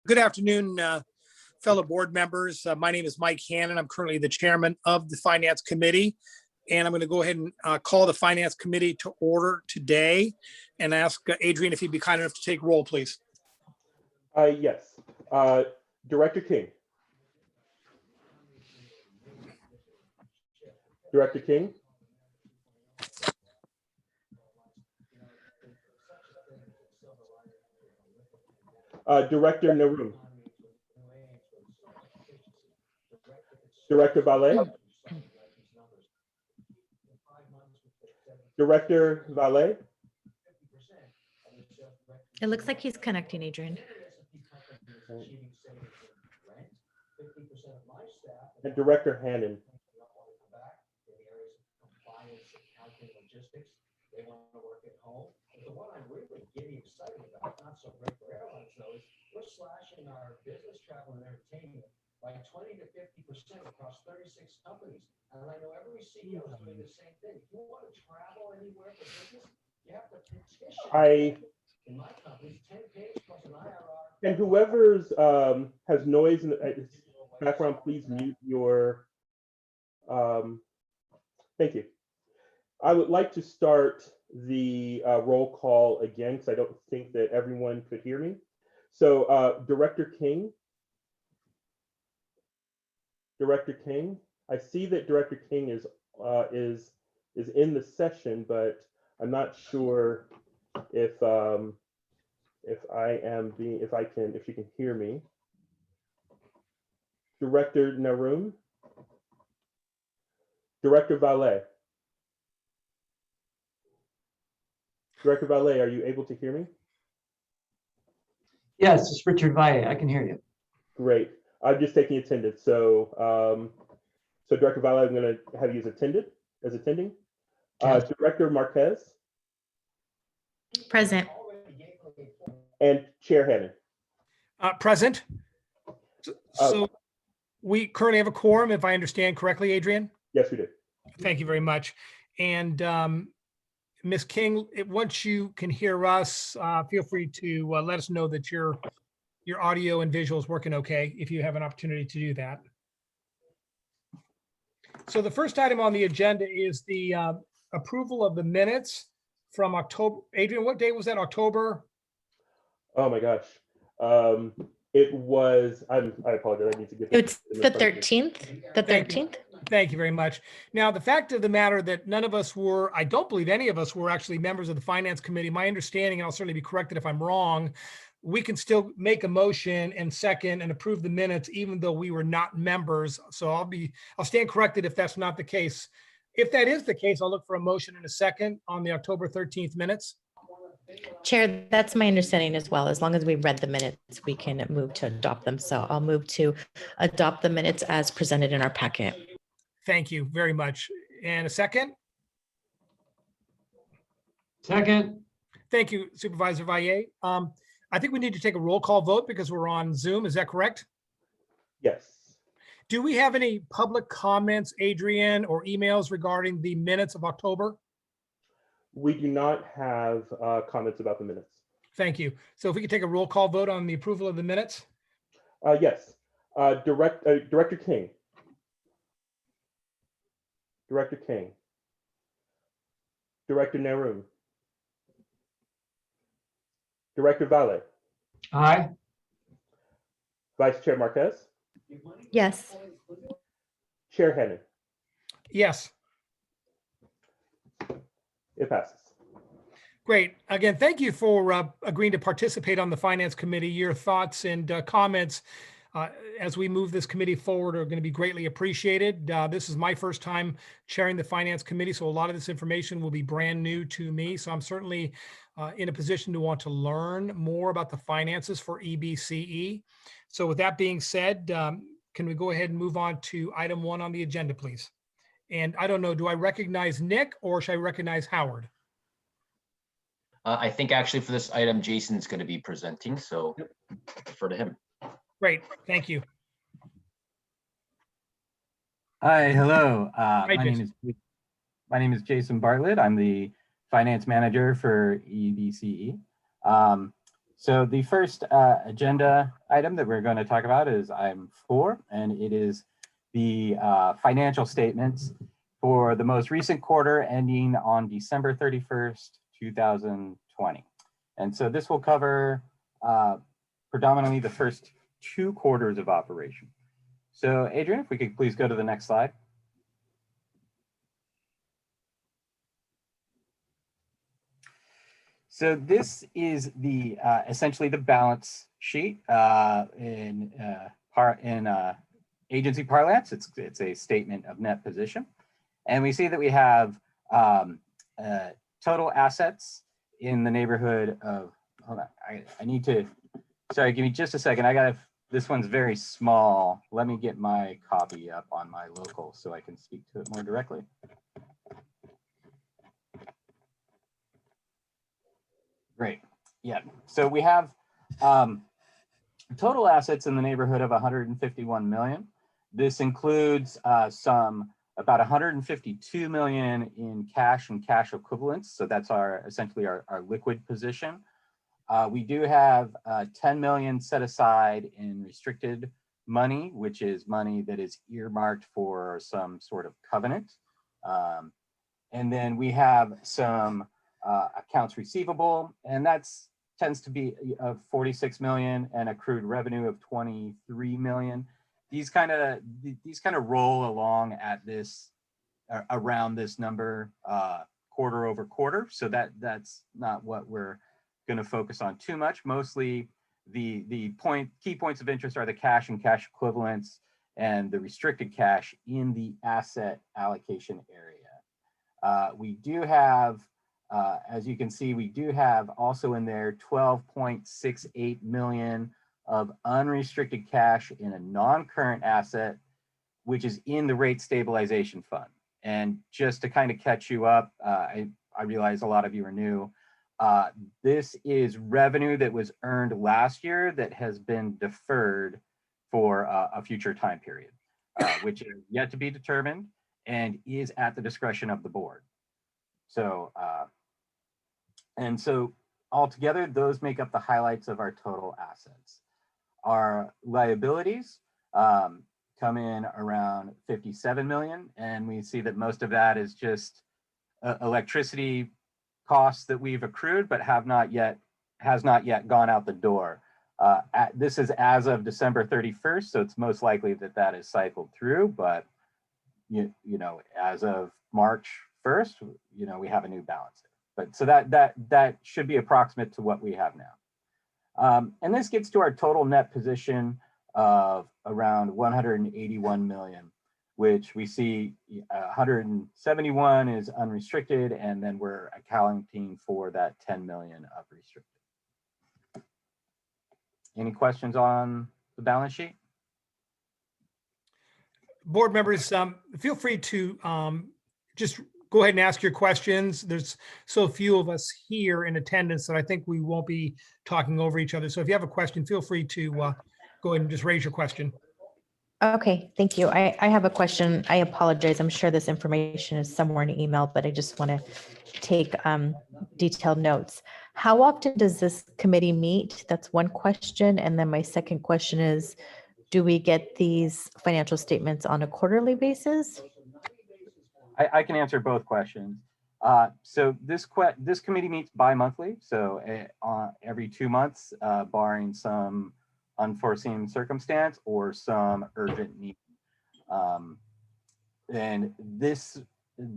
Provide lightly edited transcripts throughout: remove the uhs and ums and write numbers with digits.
Good afternoon, fellow board members. My name is Mike Hannon. I'm currently the chairman of the Finance Committee. And I'm going to go ahead and call the Finance Committee to order today and ask Adrian if he'd be kind enough to take roll, please. Yes. Director King. Director King. Director Naroom. Director Valet. Director Valet. It looks like he's connecting, Adrian. And Director Hannon. They want to work at home. The one I'm really getting excited about, not so great for airlines though, is we're slashing our business travel and entertainment by 20 to 50% across 36 companies. And I know every CEO is doing the same thing. If you want to travel anywhere for business, you have to petition. In my company, 10 page plus an IRR. And whoever's has noise in the background, please mute your. Thank you. I would like to start the roll call again because I don't think that everyone could hear me. So Director King. Director King. I see that Director King is in the session, but I'm not sure if you can hear me. Director Naroom. Director Valet. Director Valet, are you able to hear me? Yes, it's Richard Valle. I can hear you. Great. I'm just taking attendance. So, so Director Valle, I'm going to have you as attending. Director Marquez. Present. And Chair Hannon. Present. So we currently have a quorum, if I understand correctly, Adrian? Yes, we do. Thank you very much. And Ms. King, once you can hear us, feel free to let us know that your audio and visual is working okay, if you have an opportunity to do that. So the first item on the agenda is the approval of the minutes from October. Adrian, what day was that? October? Oh my gosh. It was, I apologize. I need to get It's the 13th. The 13th. Thank you very much. Now, the fact of the matter that none of us were, I don't believe any of us were actually members of the Finance Committee. My understanding, and I'll certainly be corrected if I'm wrong, we can still make a motion and second and approve the minutes, even though we were not members. So I'll stand corrected if that's not the case. If that is the case, I'll look for a motion in a second on the October 13th minutes. Chair, that's my understanding as well. As long as we read the minutes, we can move to adopt them. So I'll move to adopt the minutes as presented in our packet. Thank you very much. And a second? Second. Thank you, Supervisor Valle. I think we need to take a roll call vote because we're on Zoom. Is that correct? Yes. Do we have any public comments, Adrian, or emails regarding the minutes of October? We do not have comments about the minutes. Thank you. So if we could take a roll call vote on the approval of the minutes? Yes. Director King. Director King. Director Naroom. Director Valle. Aye. Vice Chair Marquez. Yes. Chair Hannon. Yes. It passes. Great. Again, thank you for agreeing to participate on the Finance Committee. Your thoughts and comments as we move this committee forward are going to be greatly appreciated. This is my first time chairing the Finance Committee, so a lot of this information will be brand new to me. So I'm certainly in a position to want to learn more about the finances for EBCE. So with that being said, can we go ahead and move on to item 1 on the agenda, please? And I don't know, do I recognize Nick or should I recognize Howard? I think actually for this item, Jason's going to be presenting, so defer to him. Great, thank you. Hi, hello. Hi, My name is Jason Bartlett. I'm the finance manager for EBCE. So the first agenda item that we're going to talk about is item 4, and it is the financial statements for the most recent quarter ending on December 31st, 2020. And so this will cover predominantly the first 2 quarters of operation. So Adrian, if we could please go to the next slide. So this is the essentially the balance sheet in agency parlance. It's a statement of net position, and we see that we have total assets in the neighborhood of. Hold on, I need to. Sorry, give me just a second. I got this one's very small. Let me get my copy up on my local so I can speak to it more directly. Great. Yeah. So we have total assets in the neighborhood of 151 million. This includes about 152 million in cash and cash equivalents. So that's essentially our liquid position. We do have 10 million set aside in restricted money, which is money that is earmarked for some sort of covenant. And then we have some accounts receivable, and that's tends to be of 46 million and accrued revenue of 23 million. These kind of roll along at this around this number quarter over quarter. So that's not what we're going to focus on too much. Mostly the key points of interest are the cash and cash equivalents and the restricted cash in the asset allocation area. We do have, as you can see, we do have also in there 12.68 million of unrestricted cash in a non-current asset, which is in the rate stabilization fund. And just to kind of catch you up, I realize a lot of you are new. This is revenue that was earned last year that has been deferred for a future time period, which is yet to be determined and is at the discretion of the board. So, and so altogether, those make up the highlights of our total assets. Our liabilities come in around 57 million, and we see that most of that is just electricity costs that we've accrued but has not yet gone out the door. This is as of December 31st, so it's most likely that is cycled through, but you know, as of March 1st, you know, we have a new balance. But so that should be approximate to what we have now. And this gets to our total net position of around 181 million, which we see 171 is unrestricted, and then we're accounting for that 10 million of restricted. Any questions on the balance sheet? Board members, feel free to just go ahead and ask your questions. There's so few of us here in attendance that I think we won't be talking over each other. So if you have a question, feel free to go ahead and just raise your question. Okay, thank you. I have a question. I apologize. I'm sure this information is somewhere in an email, but I just want to take detailed notes. How often does this committee meet? That's one question. And then my second question is, do we get these financial statements on a quarterly basis? I can answer both questions. So this committee meets bi-monthly, so every 2 months, barring some unforeseen circumstance or some urgent need. And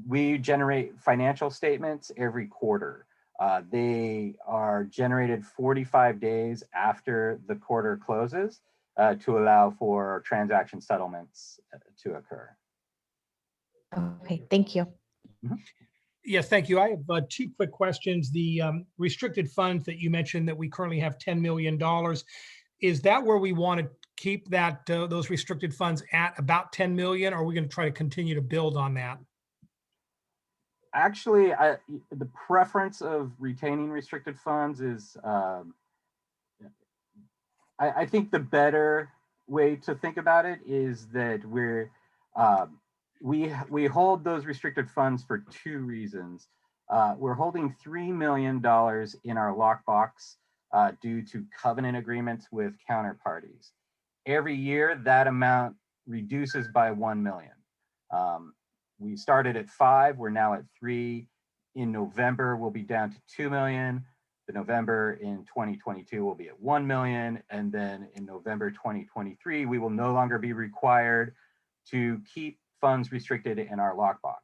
we generate financial statements every quarter. They are generated 45 days after the quarter closes to allow for transaction settlements to occur. Okay, thank you. Mm-hmm. Yes, thank you. I have 2 quick questions. The restricted funds that you mentioned that we currently have $10 million. Is that where we want to keep that those restricted funds at about 10 million, or are we going to try to continue to build on that? Actually, the preference of retaining restricted funds is, I think the better way to think about it is that we hold those restricted funds for 2 reasons. We're holding $3 million in our lockbox due to covenant agreements with counterparties. Every year, that amount reduces by 1 million. We started at 5, we're now at 3. In November, we'll be down to 2 million. The November in 2022 will be at 1 million. And then in November 2023, we will no longer be required to keep funds restricted in our lockbox.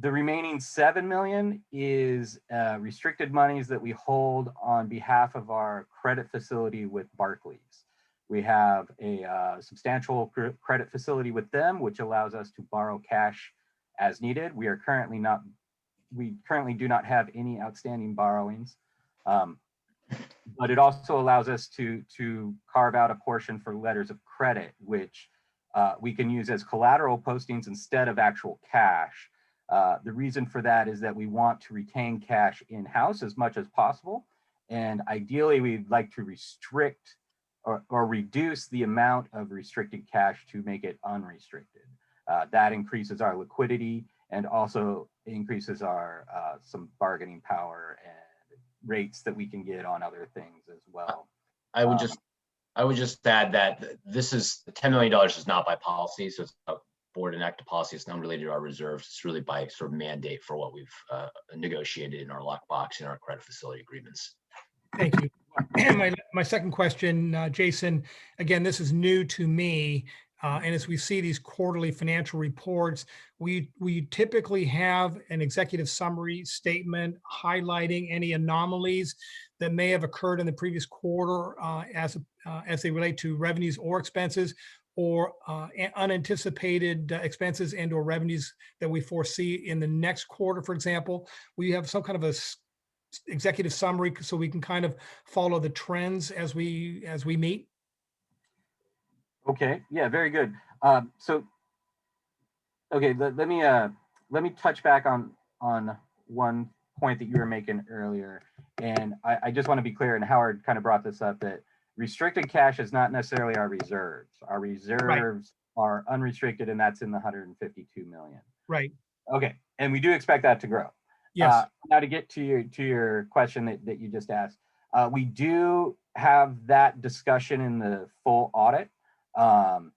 The remaining 7 million is restricted monies that we hold on behalf of our credit facility with Barclays. We have a substantial credit facility with them, which allows us to borrow cash as needed. We currently do not have any outstanding borrowings, but it also allows us to carve out a portion for letters of credit, which we can use as collateral postings instead of actual cash. The reason for that is that we want to retain cash in-house as much as possible. And ideally, we'd like to restrict or reduce the amount of restricted cash to make it unrestricted. That increases our liquidity and also increases our some bargaining power and rates that we can get on other things as well. I would just add that this is $10 million is not by policy, so it's a board enacted policy. It's not related to our reserves. It's really by sort of mandate for what we've negotiated in our lockbox and our credit facility agreements. Thank you. And my second question, Jason, again, this is new to me. And as we see these quarterly financial reports, we typically have an executive summary statement highlighting any anomalies that may have occurred in the previous quarter as they relate to revenues or expenses, or unanticipated expenses and or revenues that we foresee in the next quarter. For example, we have some kind of a executive summary so we can kind of follow the trends as we meet. Okay, yeah, very good. Okay, let me touch back on one point that you were making earlier. And I just want to be clear, and Howard kind of brought this up, that restricted cash is not necessarily our reserves. Our reserves are unrestricted, and that's in the 152 million. Right. Okay, and we do expect that to grow. Yes. Now to get to your question that you just asked, we do have that discussion in the full audit, and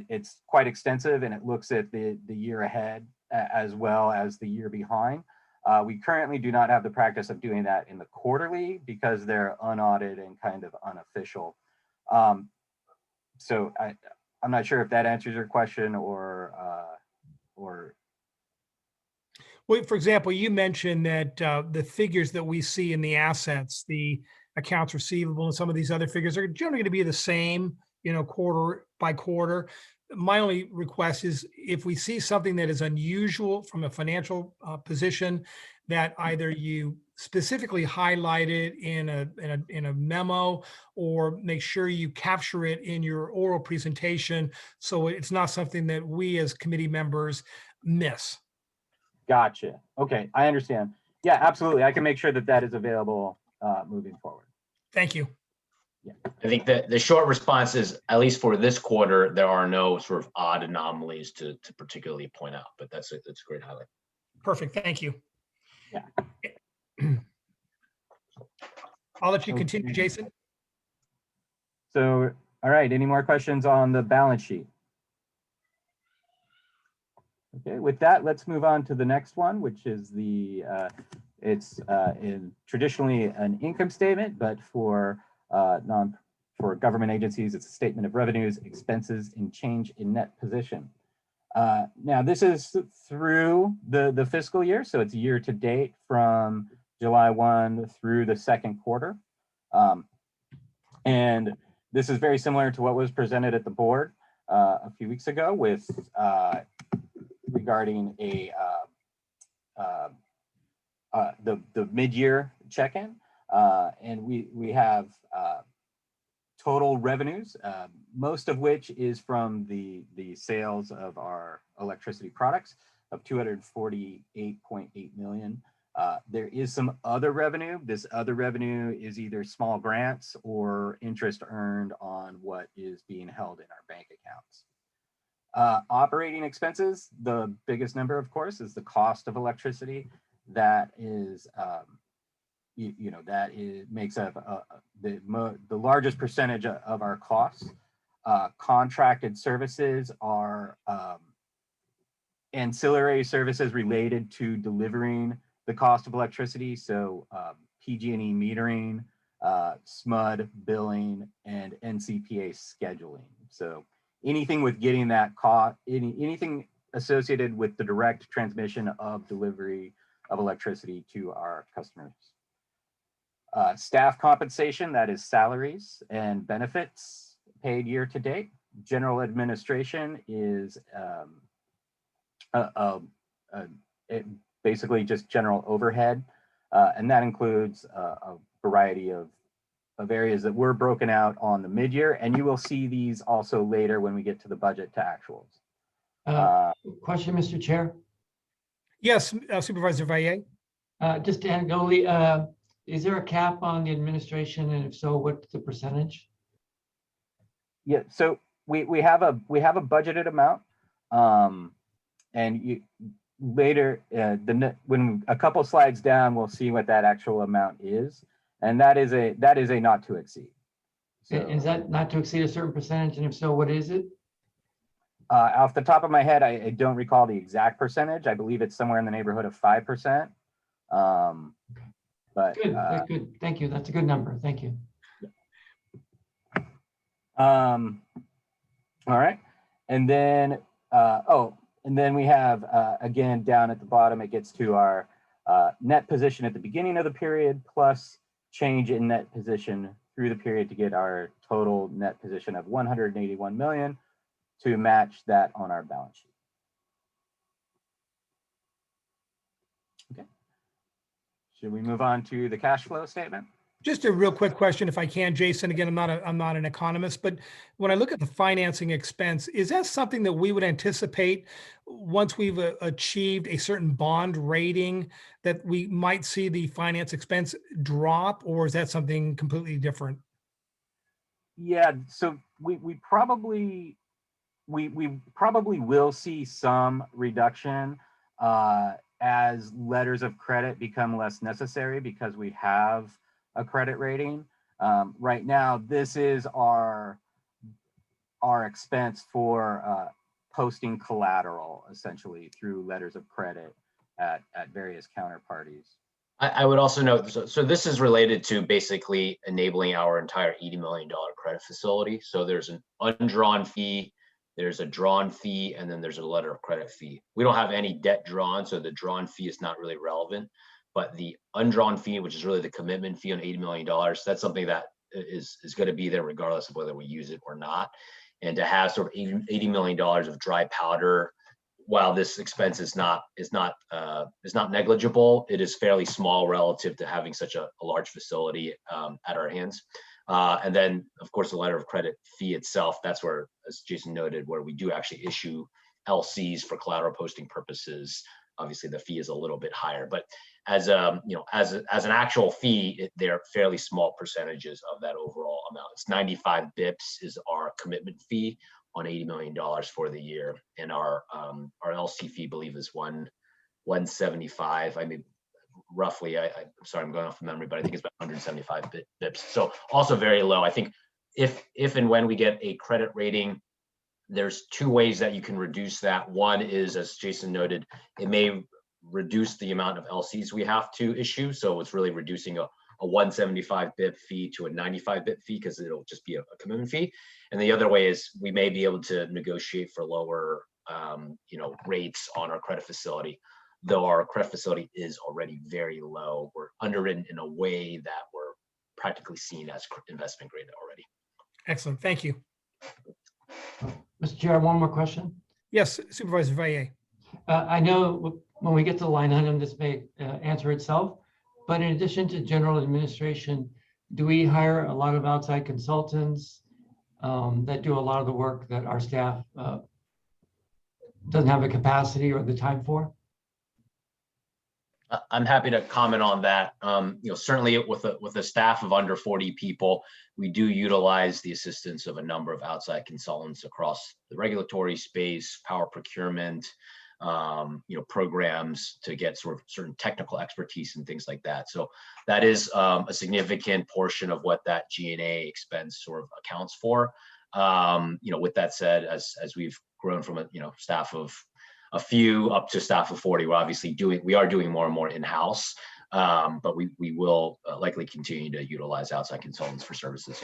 it's quite extensive, and it looks at the year ahead as well as the year behind. We currently do not have the practice of doing that in the quarterly because they're unaudited and kind of unofficial. So I'm not sure if that answers your question or. Well, for example, you mentioned that the figures that we see in the assets, the accounts receivable and some of these other figures are generally going to be the same, quarter by quarter. My only request is if we see something that is unusual from a financial position, that either you specifically highlight it in a memo or make sure you capture it in your oral presentation so it's not something that we as committee members miss. Gotcha. Okay, I understand. Yeah, absolutely. I can make sure that is available moving forward. Thank you. Yeah. I think that the short response is, at least for this quarter, there are no sort of odd anomalies to particularly point out, but that's a great highlight. Perfect. Thank you. Yeah. I'll let you continue, Jason. So, all right, any more questions on the balance sheet? Okay, with that, let's move on to the next one, which is it's traditionally an income statement, but for government agencies, it's a statement of revenues, expenses, and change in net position. Now, this is through the fiscal year, so it's year to date from July 1 through the second quarter. And this is very similar to what was presented at the board a few weeks ago with regarding the mid-year check-in, and we have total revenues, most of which is from the sales of our electricity products of 248.8 million. There is some other revenue. This other revenue is either small grants or interest earned on what is being held in our bank accounts. Operating expenses, the biggest number, of course, is the cost of electricity. That is, that makes up the largest percentage of our costs. Contracted services are ancillary services related to delivering the cost of electricity. So PG&E metering, SMUD billing, and NCPA scheduling. So anything with getting that cost, anything associated with the direct transmission of delivery of electricity to our customers. Staff compensation, that is salaries and benefits paid year to date. General administration is basically just general overhead, and that includes a variety of areas that were broken out on the mid-year, and you will see these also later when we get to the budget to actuals. Question, Mr. Chair. Yes, Supervisor Valle. Just anecdotally, is there a cap on the administration, and if so, what's the percentage? Yeah, so we have a budgeted amount, and you later when a couple slides down, we'll see what that actual amount is, and that is a not to exceed. So, Is that not to exceed a certain percentage, and if so, what is it? Off the top of my head, I don't recall the exact percentage. I believe it's somewhere in the neighborhood of 5%. But Good, good. Thank you. That's a good number. Thank you. All right, and then and then we have again down at the bottom, it gets to our net position at the beginning of the period plus change in net position through the period to get our total net position of 181 million to match that on our balance sheet. Okay. Should we move on to the cash flow statement? Just a real quick question, if I can, Jason. Again, I'm not an economist, but when I look at the financing expense, is that something that we would anticipate once we've achieved a certain bond rating that we might see the finance expense drop, or is that something completely different? Yeah, so we probably will see some reduction as letters of credit become less necessary because we have a credit rating. Right now, this is our expense for posting collateral, essentially, through letters of credit at various counterparties. I would also note, so this is related to basically enabling our entire $80 million credit facility. So there's an undrawn fee, there's a drawn fee, and then there's a letter of credit fee. We don't have any debt drawn, so the drawn fee is not really relevant. But the undrawn fee, which is really the commitment fee on $80 million, that's something that is going to be there regardless of whether we use it or not. And to have sort of $80 million of dry powder, while this expense is not negligible, it is fairly small relative to having such a large facility at our hands. And then, of course, the letter of credit fee itself, that's where, as Jason noted, where we do actually issue LCs for collateral posting purposes. Obviously, the fee is a little bit higher, but as an actual fee, they're fairly small percentages of that overall amount. It's 95 bips is our commitment fee on $80 million for the year, and our LC fee, I believe, is 175. I mean, roughly. I'm sorry, I'm going off of memory, but I think it's about 175 bips. So also very low. I think if and when we get a credit rating, there's two ways that you can reduce that. One is, as Jason noted, it may reduce the amount of LCs we have to issue. So it's really reducing a 175 bip fee to a 95 bip fee because it'll just be a commitment fee. And the other way is we may be able to negotiate for lower rates on our credit facility, though our credit facility is already very low. We're underwritten in a way that we're practically seen as investment grade already. Excellent. Thank you. Mr. Chair, one more question. Yes, Supervisor Valle. I know when we get to the line item, this may answer itself, but in addition to general administration, do we hire a lot of outside consultants that do a lot of the work that our staff doesn't have the capacity or the time for? I'm happy to comment on that. Certainly with a staff of under 40 people, we do utilize the assistance of a number of outside consultants across the regulatory space, power procurement, programs to get sort of certain technical expertise and things like that. So that is a significant portion of what that G&A expense sort of accounts for. With that said, as we've grown from a staff of a few up to staff of 40, we are doing more and more in-house, but we will likely continue to utilize outside consultants for services.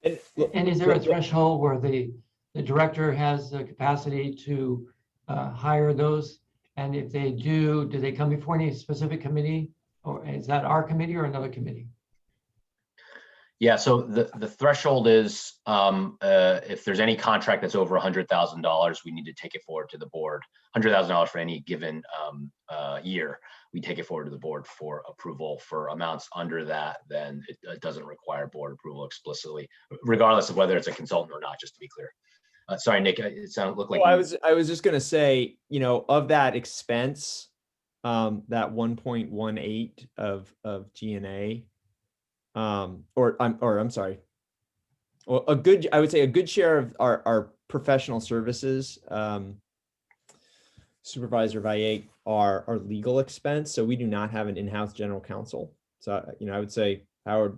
Yes. And is there a threshold where the director has the capacity to hire those? And if they do they come before any specific committee, or is that our committee or another committee? Yeah, so the threshold is if there's any contract that's over $100,000, we need to take it forward to the board. $100,000 for any given year, we take it forward to the board for approval. For amounts under that, then it doesn't require board approval explicitly, regardless of whether it's a consultant or not, just to be clear. Sorry, Nick, it looked like I was just gonna say, of that expense, that 1.18 of G&A, I'm sorry. Well, I would say a good share of our professional services, Supervisor Valle, are legal expense. So we do not have an in-house general counsel. So, I would say, Howard,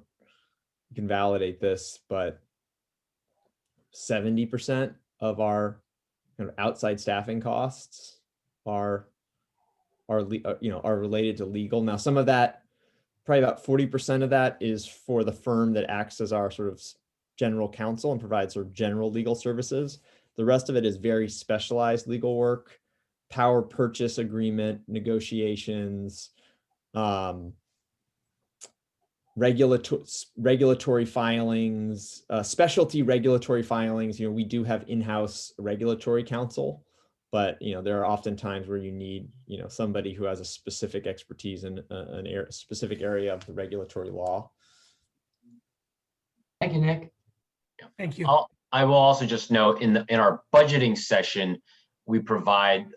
you can validate this, but 70% of our kind of outside staffing costs are related to legal. Now, some of that, probably about 40% of that, is for the firm that acts as our sort of general counsel and provides sort of general legal services. The rest of it is very specialized legal work, power purchase agreement negotiations, regulatory filings, specialty regulatory filings. We do have in-house regulatory counsel, but there are often times where you need somebody who has a specific expertise in a specific area of the regulatory law. Thank you, Nick. Thank you. I will also just note in our budgeting session, we provide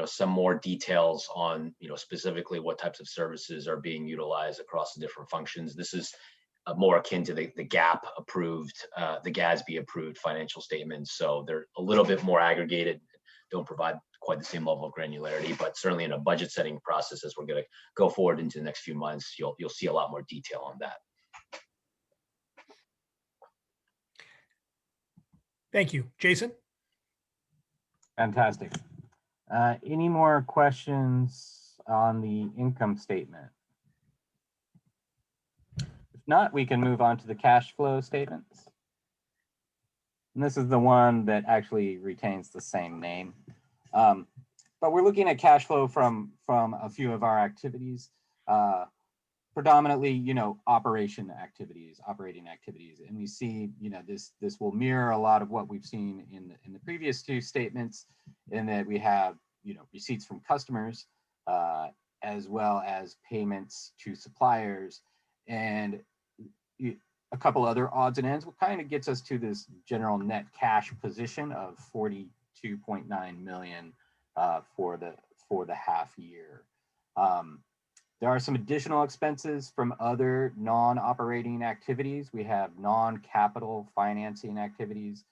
some more details on specifically what types of services are being utilized across the different functions. This is more akin to the GAAP approved, the GASB approved financial statements. So they're a little bit more aggregated, don't provide quite the same level of granularity, but certainly in a budget setting process, as we're going to go forward into the next few months, you'll see a lot more detail on that. Thank you. Jason? Fantastic. Any more questions on the income statement? If not, we can move on to the cash flow statements. And this is the one that actually retains the same name. But we're looking at cash flow from a few of our activities, predominantly, operating activities. And we see, this will mirror a lot of what we've seen in the previous two statements, in that we have, receipts from customers, as well as payments to suppliers, and a couple other odds and ends. What kind of gets us to this general net cash position of $42.9 million for the half year. There are some additional expenses from other non-operating activities. We have non-capital financing activities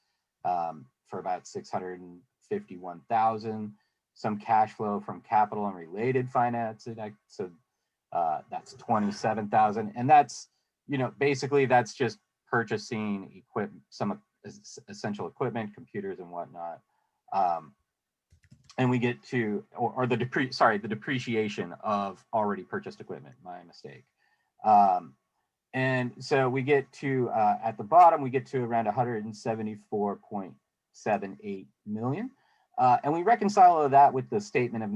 for about $651,000. Some cash flow from capital and related financing, so that's $27,000, and that's basically that's just purchasing equipment, some essential equipment, computers and whatnot. And we get to, or the depreciation of already purchased equipment, my mistake. And so we get to, at the bottom, we get to around 174.78 million. And we reconcile all of that with the statement of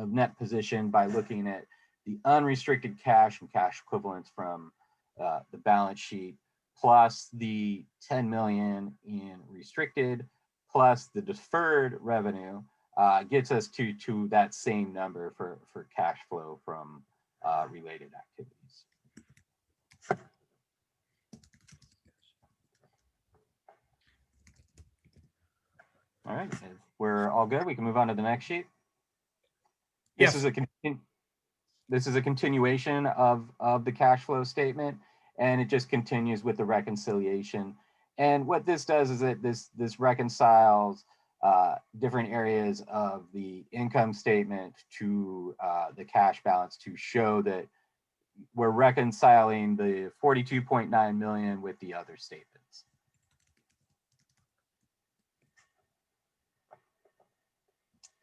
net position by looking at the unrestricted cash and cash equivalents from the balance sheet, plus the 10 million in restricted, plus the deferred revenue, gets us to that same number for cash flow from related activities. All right, if we're all good, we can move on to the next sheet. This is a continuation of the cash flow statement, and it just continues with the reconciliation. And what this does is that this reconciles different areas of the income statement to the cash balance to show that we're reconciling the 42.9 million with the other statements.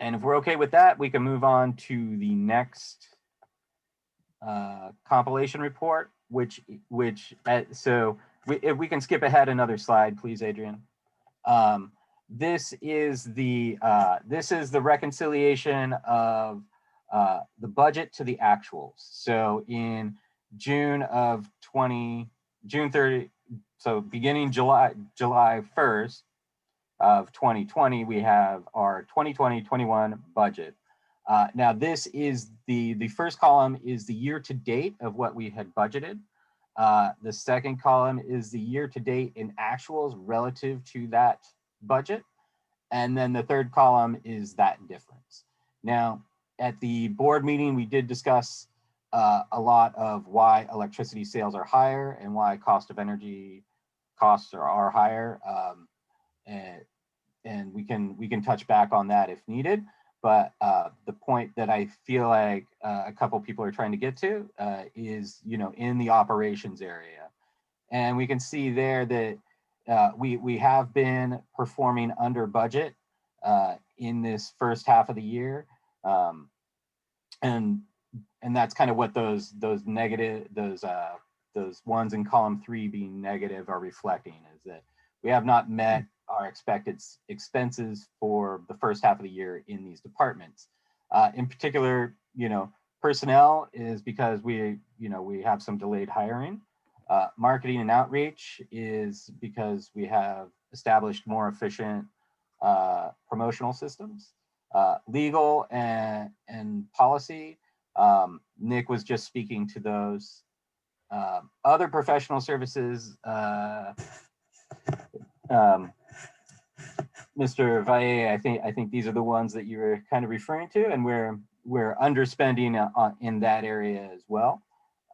And if we're okay with that, we can move on to the next compilation report, if we can skip ahead another slide, please, Adrian. This is the reconciliation of the budget to the actuals. So in June 30, so beginning July 1st of 2020, we have our 2020-21 budget. Now this is the first column is the year to date of what we had budgeted. The second column is the year to date in actuals relative to that budget. And then the third column is that difference. Now, at the board meeting, we did discuss a lot of why electricity sales are higher and why cost of energy costs are higher. And we can touch back on that if needed. But the point that I feel like a couple people are trying to get to is, in the operations area. And we can see there that we have been performing under budget in this first half of the year. And that's kind of what those ones in column 3 being negative are reflecting, is that we have not met our expected expenses for the first half of the year in these departments. In particular, personnel is because we have some delayed hiring. Marketing and outreach is because we have established more efficient promotional systems. Legal and policy, Nick was just speaking to those. Other professional services, Mr. Valle, I think these are the ones that you were kind of referring to, and we're underspending in that area as well.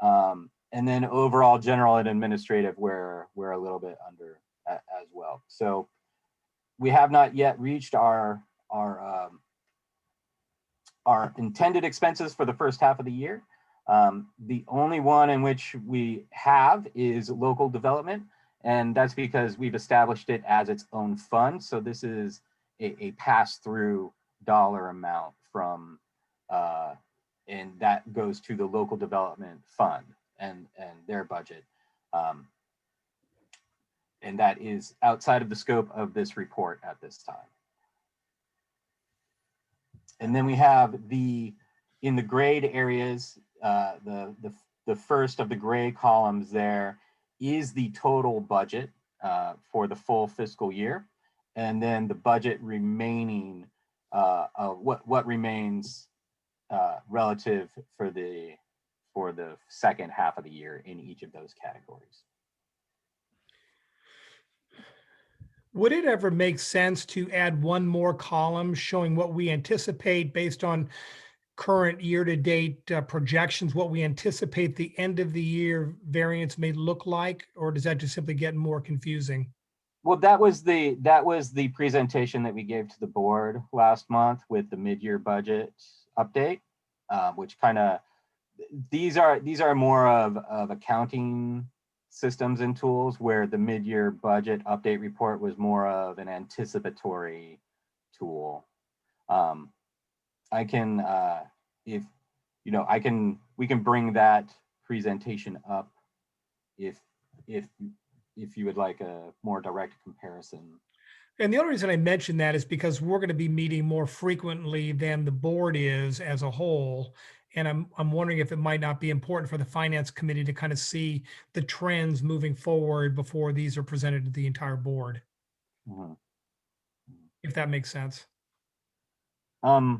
And then overall general and administrative, we're a little bit under as well. So we have not yet reached our intended expenses for the first half of the year. The only one in which we have is local development, and that's because we've established it as its own fund. So this is a pass-through dollar amount from, and that goes to the local development fund and their budget. And that is outside of the scope of this report at this time. And then we have in the grade areas, the first of the gray columns there is the total budget for the full fiscal year. And then the budget remaining, what remains relative for the second half of the year in each of those categories. Would it ever make sense to add one more column showing what we anticipate based on current year-to-date projections, what we anticipate the end of the year variance may look like, or does that just simply get more confusing? Well, that was the presentation that we gave to the board last month with the mid-year budget update, which kind of, these are more of accounting systems and tools, where the mid-year budget update report was more of an anticipatory tool. We can bring that presentation up if you would like a more direct comparison. And the only reason I mention that is because we're going to be meeting more frequently than the board is as a whole. And I'm wondering if it might not be important for the finance committee to kind of see the trends moving forward before these are presented to the entire board. Mm-hmm. If that makes sense. Yeah,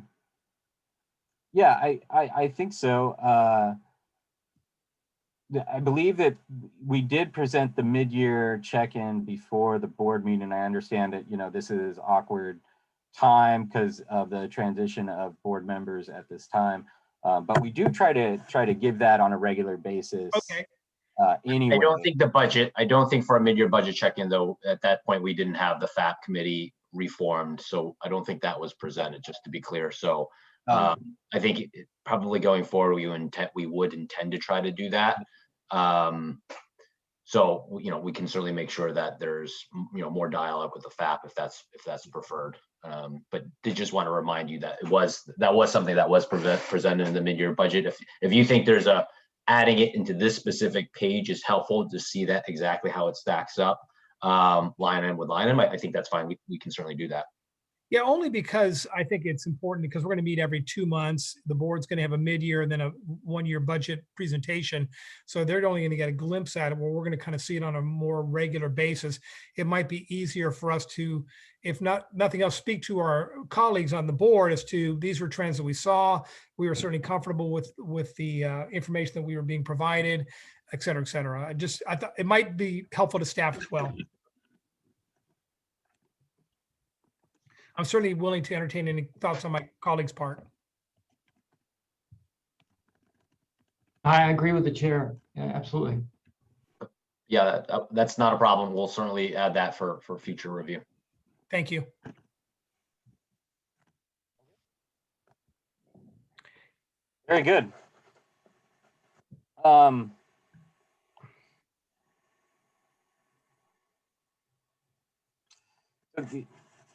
I think so. I believe that we did present the mid-year check-in before the board meeting. I understand that, this is awkward time because of the transition of board members at this time. But we do try to give that on a regular basis. Okay. Anyway. I don't think for a mid-year budget check-in, though, at that point, we didn't have the FAP committee reformed. So I don't think that was presented, just to be clear. So Um, I think probably going forward, we would intend to try to do that. So, we can certainly make sure that there's, more dialogue with the FAP if that's preferred. But did just want to remind you that that was something that was presented in the mid-year budget. If you think there's adding it into this specific page is helpful to see that exactly how it stacks up, line item with line item, I think that's fine. We can certainly do that. Yeah, only because I think it's important because we're going to meet every 2 months. The board's going to have a mid-year and then a one-year budget presentation. So they're only going to get a glimpse at it. Well, we're going to kind of see it on a more regular basis. It might be easier for us to, if nothing else, speak to our colleagues on the board as to these were trends that we saw. We were certainly comfortable with the information that we were being provided, et cetera, et cetera. I thought it might be helpful to staff as well. I'm certainly willing to entertain any thoughts on my colleague's part. I agree with the chair. Yeah, absolutely. Yeah, that's not a problem. We'll certainly add that for future review. Thank you. Very good.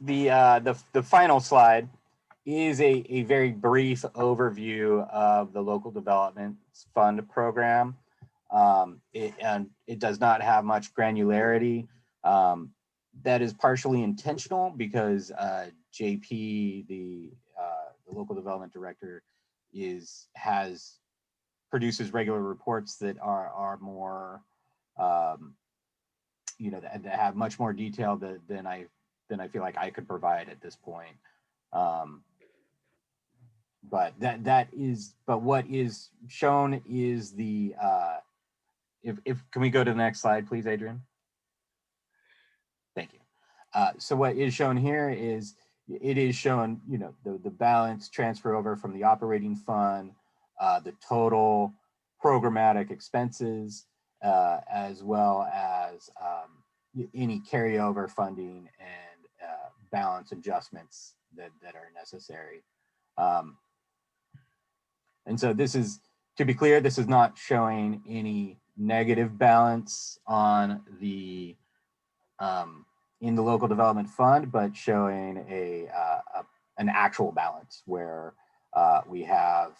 The final slide is a very brief overview of the local development fund program. It does not have much granularity. That is partially intentional because JP, the local development director, produces regular reports that are more, that have much more detail than I feel like I could provide at this point. But what is shown is the can we go to the next slide, please, Adrian? Thank you. So what is shown here is it is shown, the balance transfer over from the operating fund, the total programmatic expenses, as well as any carryover funding and balance adjustments that are necessary. And so this is, to be clear, this is not showing any negative balance on the in the local development fund, but showing an actual balance where we have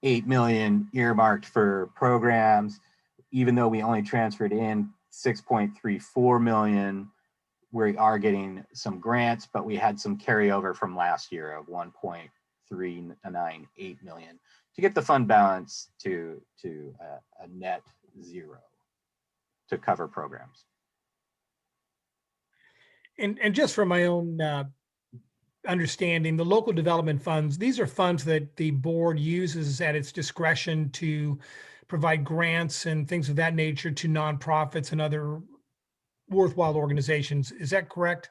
8 million earmarked for programs, even though we only transferred in 6.34 million. We are getting some grants, but we had some carryover from last year of 1.398 million to get the fund balance to a net zero to cover programs. And just from my own understanding, the local development funds, these are funds that the board uses at its discretion to provide grants and things of that nature to nonprofits and other worthwhile organizations. Is that correct?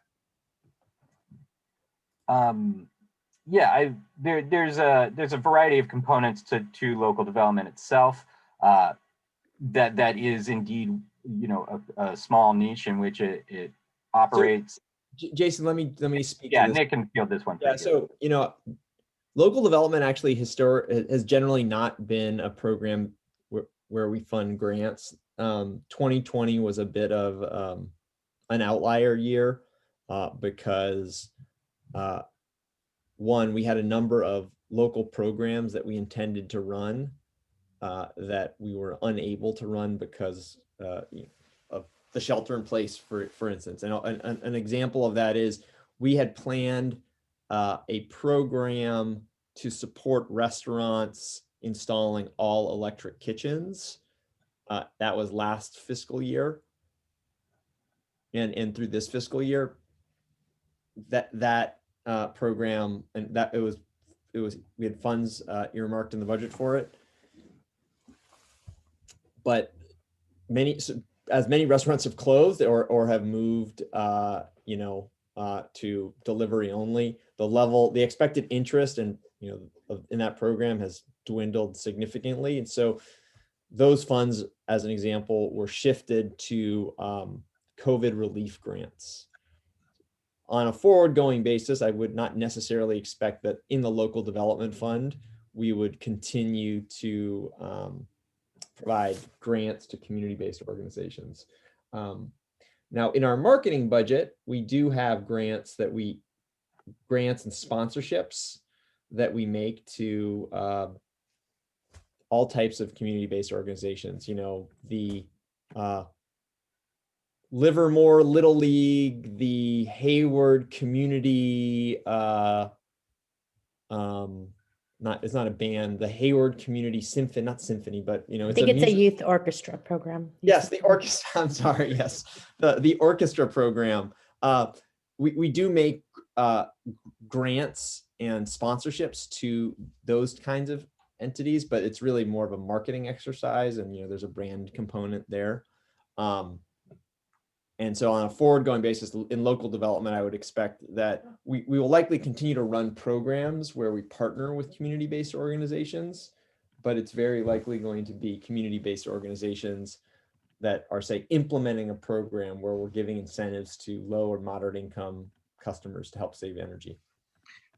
Yeah, there's a variety of components to local development itself. That is indeed, a small niche in which it operates. So, Jason, let me speak. Yeah, to this. Nick can field this one. Yeah, so local development actually has generally not been a program where we fund grants. 2020 was a bit of an outlier year because one, we had a number of local programs that we intended to run that we were unable to run because of the shelter in place, for instance. And an example of that is we had planned a program to support restaurants installing all electric kitchens. That was last fiscal year. And through this fiscal year, that program, and that it was we had funds earmarked in the budget for it. But as many restaurants have closed or have moved, to delivery only, the expected interest and in that program has dwindled significantly, and so those funds, as an example, were shifted to COVID relief grants. On a forward-going basis, I would not necessarily expect that in the local development fund, we would continue to provide grants to community-based organizations. Now, in our marketing budget, we do have grants and sponsorships that we make to all types of community-based organizations. You know, the Livermore Little League, the Hayward Community, it's not a band, the Hayward Community Symphony, not symphony, but you know, I it's think it's a music. youth orchestra program. Yes, the orchestra. I'm sorry. Yes, the orchestra program. We do make grants and sponsorships to those kinds of entities, but it's really more of a marketing exercise, and you know, there's a brand component there. And so on a forward-going basis in local development, I would expect that we will likely continue to run programs where we partner with community-based organizations, but it's very likely going to be community-based organizations that are, say, implementing a program where we're giving incentives to low or moderate income customers to help save energy.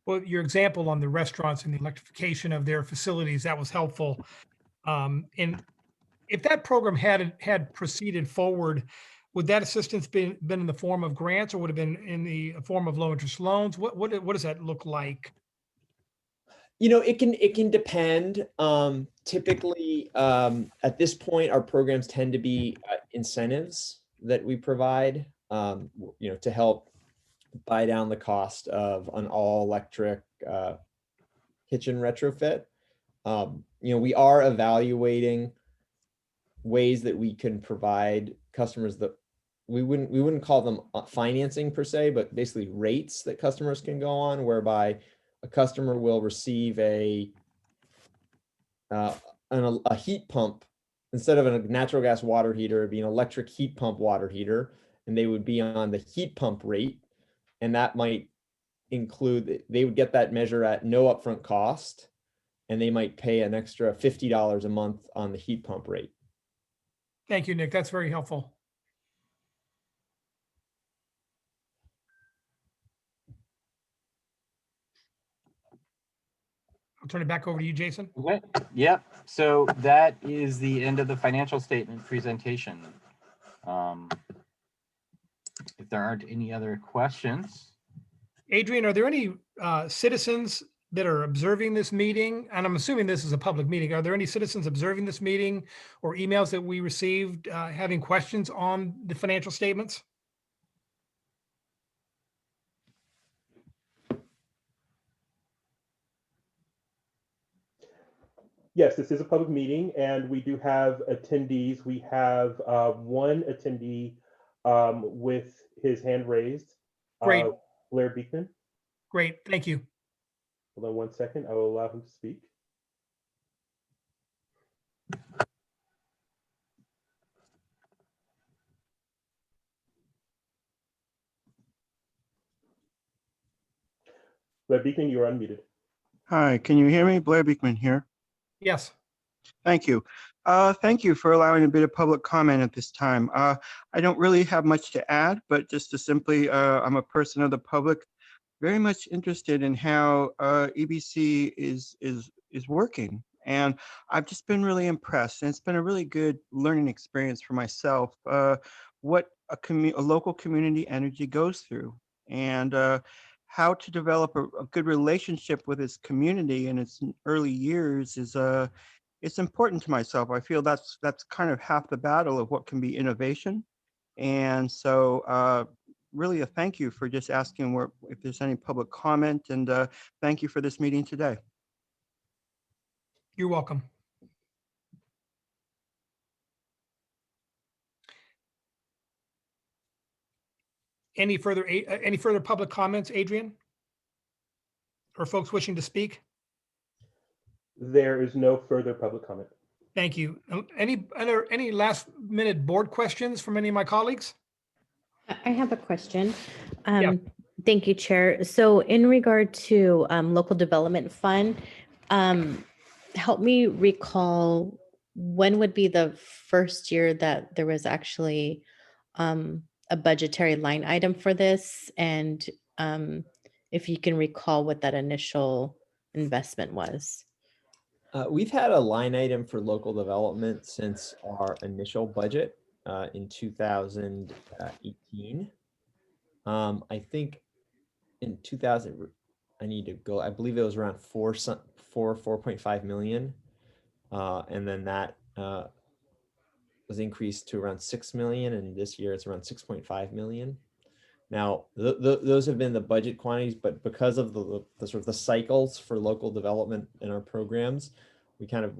Well, your example on the restaurants and the electrification of their facilities, that was helpful. And if that program had proceeded forward, would that assistance been in the form of grants, or would have been in the form of low interest loans? What does that look like? You know, it can depend. Typically, at this point, our programs tend to be incentives that we provide, you know, to help buy down the cost of an all-electric kitchen retrofit. You know, we are evaluating ways that we can provide customers that we wouldn't call them financing per se, but basically rates that customers can go on, whereby a customer will receive a heat pump instead of a natural gas water heater. It'd be an electric heat pump water heater, and they would be on the heat pump rate, and that might include, they would get that measure at no upfront cost, and they might pay an extra $50 a month on the heat pump rate. Thank you, Nick. That's very helpful. I'll turn it back over to you, Jason. Okay, yep. So that is the end of the financial statement presentation. If there aren't any other questions. Adrian, are there any citizens that are observing this meeting? And I'm assuming this is a public meeting. Are there any citizens observing this meeting or emails that we received having questions on the financial statements? Yes, this is a public meeting, and we do have attendees. We have one attendee with his hand raised. Great. Blair Beekman. Great, thank you. Hold on 1 second. I will allow him to speak. Blair Beekman, you are unmuted. Hi, can you hear me? Blair Beekman here. Yes. Thank you. Thank you for allowing a bit of public comment at this time. I don't really have much to add, but just to simply, I'm a person of the public, very much interested in how EBC is working. And I've just been really impressed, and it's been a really good learning experience for myself, what a local community energy goes through, and how to develop a good relationship with its community in its early years is it's important to myself. I feel that's kind of half the battle of what can be innovation. And so really a thank you for just asking if there's any public comment, and thank you for this meeting today. You're welcome. Any further public comments, Adrian? Or folks wishing to speak? There is no further public comment. Thank you. Any last minute board questions from any of my colleagues? I have a question. Yeah. Thank you, Chair. So in regard to local development fund, help me recall when would be the first year that there was actually a a budgetary line item for this? And if you can recall what that initial investment was. We've had a line item for local development since our initial budget in 2018. I think in 2000, I need to go, I believe it was around 4.5 million. And then that was increased to around 6 million. And this year it's around 6.5 million. Now, those have been the budget quantities, but because of the sort of the cycles for local development in our programs, we kind of,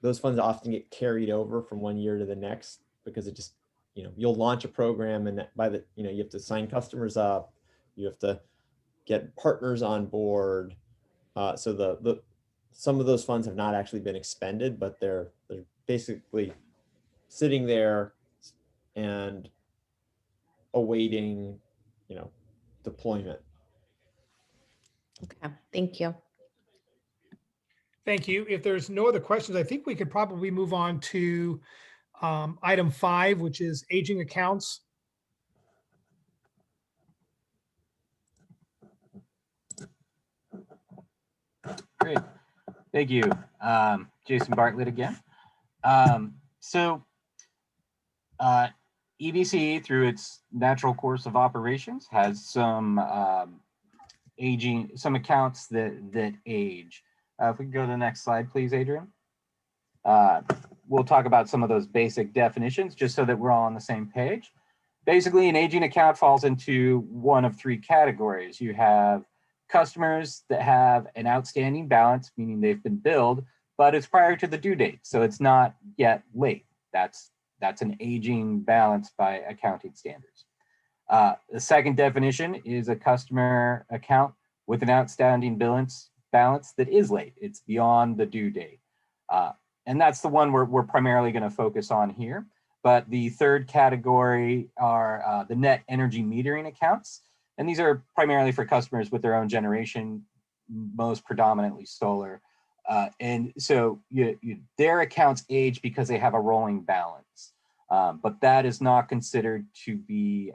those funds often get carried over from one year to the next because it just, you'll launch a program and by the, you have to sign customers up, you have to get partners on board. So the some of those funds have not actually been expended, but they're basically sitting there and awaiting, deployment. Okay, thank you. Thank you. If there's no other questions, I think we could probably move on to item 5, which is aging accounts. Great. Thank you. Jason Bartlett again. EBC, through its natural course of operations, has some some accounts that age. If we can go to the next slide, please, Adrian. We'll talk about some of those basic definitions just so that we're all on the same page. Basically, an aging account falls into one of 3 categories. You have customers that have an outstanding balance, meaning they've been billed, but it's prior to the due date, so it's not yet late. That's an aging balance by accounting standards. The second definition is a customer account with an outstanding balance that is late. It's beyond the due date. And that's the one we're primarily going to focus on here. But the third category are the net energy metering accounts. And these are primarily for customers with their own generation, most predominantly solar. And so their accounts age because they have a rolling balance. But that is not considered to be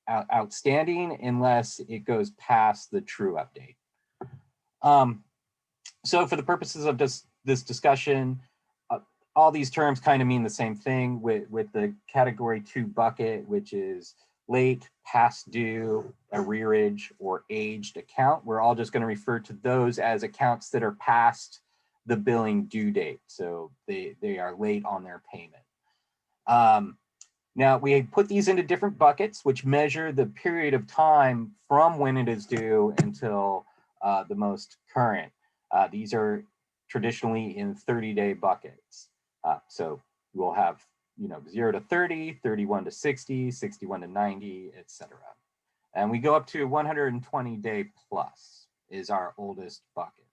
outstanding unless it goes past the true update. So for the purposes of this discussion, all these terms kind of mean the same thing with the category 2 bucket, which is late, past due, arrearage, or aged account. We're all just going to refer to those as accounts that are past the billing due date. So they are late on their payment. Now we put these into different buckets, which measure the period of time from when it is due until the most current. These are traditionally in 30-day buckets. So we'll have 0 to 30, 31 to 60, 61 to 90, etc. And we go up to 120-day plus is our oldest bucket.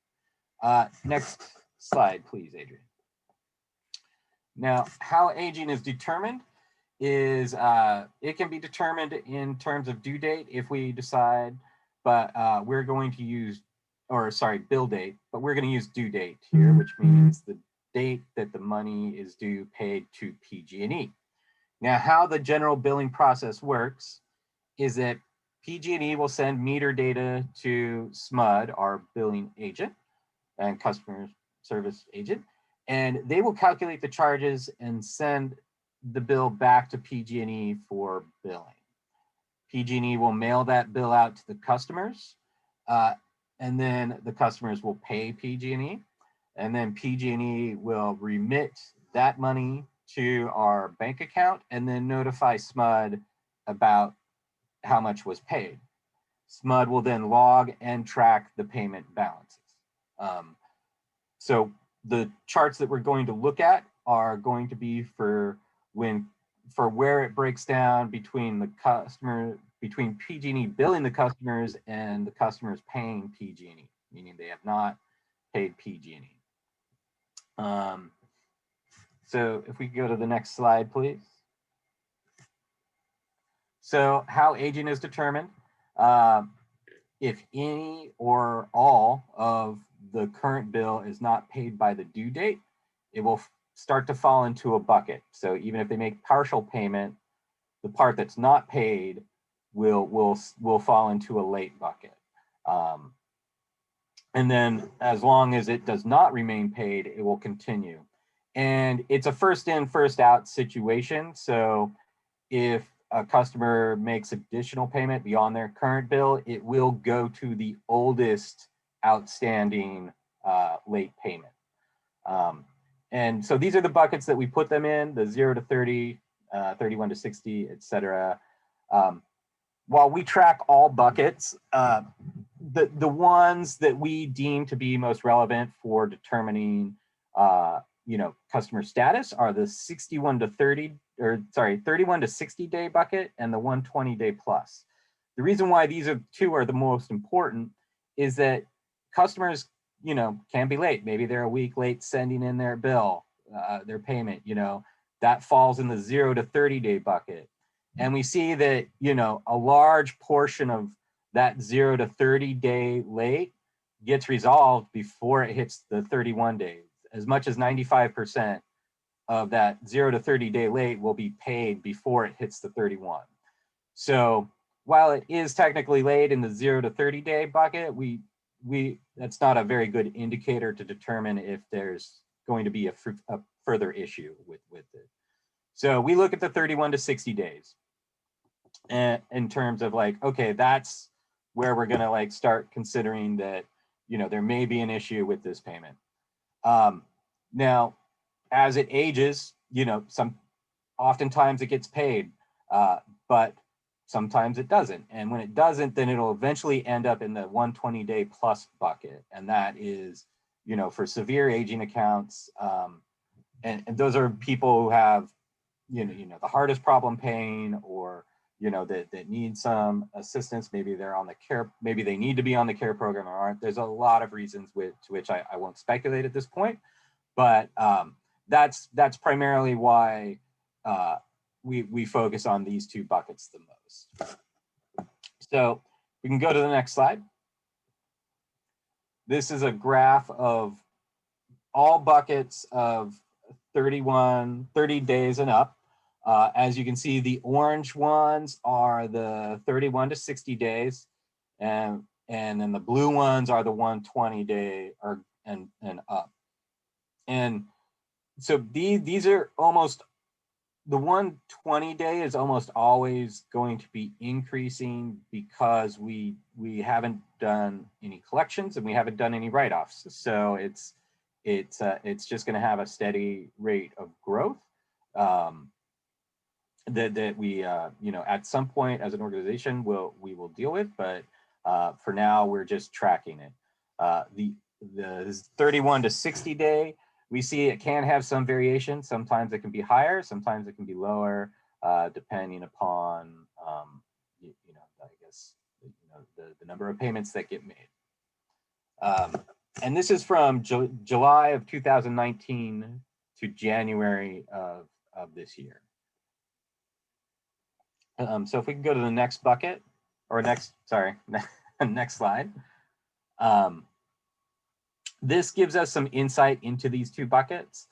Next slide, please, Adrian. Now, how aging is determined is it can be determined in terms of due date if we decide, but we're going to use, bill date, but we're going to use due date here, which means the date that the money is due paid to PG&E. Now, how the general billing process works is that PG&E will send meter data to SMUD, our billing agent and customer service agent, and they will calculate the charges and send the bill back to PG&E for billing. PG&E will mail that bill out to the customers, and then the customers will pay PG&E, and then PG&E will remit that money to our bank account and then notify SMUD about how much was paid. SMUD will then log and track the payment balances. So the charts that we're going to look at are going to be for where it breaks down between the customer, between PG&E billing the customers and the customers paying PG&E, meaning they have not paid PG&E. So if we go to the next slide, please. So how aging is determined. If any or all of the current bill is not paid by the due date, it will start to fall into a bucket. So even if they make partial payment, the part that's not paid will fall into a late bucket. And then as long as it does not remain paid, it will continue. And it's a first in, first out situation. So if a customer makes additional payment beyond their current bill, it will go to the oldest outstanding late payment. And so these are the buckets that we put them in, the 0 to 30, 31 to 60, et cetera. While we track all buckets, the ones that we deem to be most relevant for determining customer status are the 31 to 60 day bucket and the 120 day plus. The reason why these two are the most important is that customers can be late. Maybe they're a week late sending in their bill, their payment, that falls in the 0 to 30 day bucket. And we see that, a large portion of that 0 to 30 day late gets resolved before it hits the 31 days. As much as 95% of that 0 to 30 day late will be paid before it hits the 31. So while it is technically late in the 0 to 30 day bucket, that's not a very good indicator to determine if there's going to be a further issue with it. So we look at the 31 to 60 days. And in terms of okay, that's where we're gonna start considering that, there may be an issue with this payment. Now, as it ages, oftentimes it gets paid, but sometimes it doesn't. And when it doesn't, then it'll eventually end up in the 120 day plus bucket. And that is, for severe aging accounts. And those are people who have, the hardest problem paying, or that need some assistance. Maybe they're on the care, maybe they need to be on the care program or aren't. There's a lot of reasons to which I won't speculate at this point, but that's primarily why we focus on these two buckets the most. So we can go to the next slide. This is a graph of all buckets of 30 days and up. As you can see, the orange ones are the 31 to 60 days, and then the blue ones are the 120 day and up. And so these are almost, the 120 day is almost always going to be increasing because we haven't done any collections and we haven't done any write-offs. So it's just going to have a steady rate of growth. That we at some point as an organization we will deal with, but for now we're just tracking it. The 31 to 60 day, we see it can have some variation. Sometimes it can be higher, sometimes it can be lower, depending upon I guess the number of payments that get made. And this is from July of 2019 to January of this year. So if we can go to the next bucket, or next slide. This gives us some insight into these two buckets.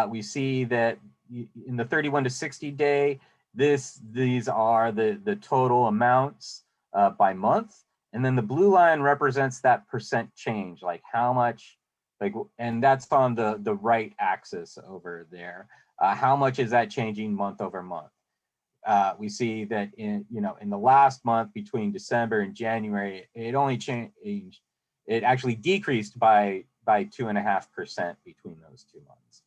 We see that in the 31 to 60 day, these are the total amounts by month. And then the blue line represents that percent change, like how much, and that's on the right axis over there. How much is that changing month over month? We see that in the last month between December and January, it only changed. It actually decreased by 2.5% between those 2 months.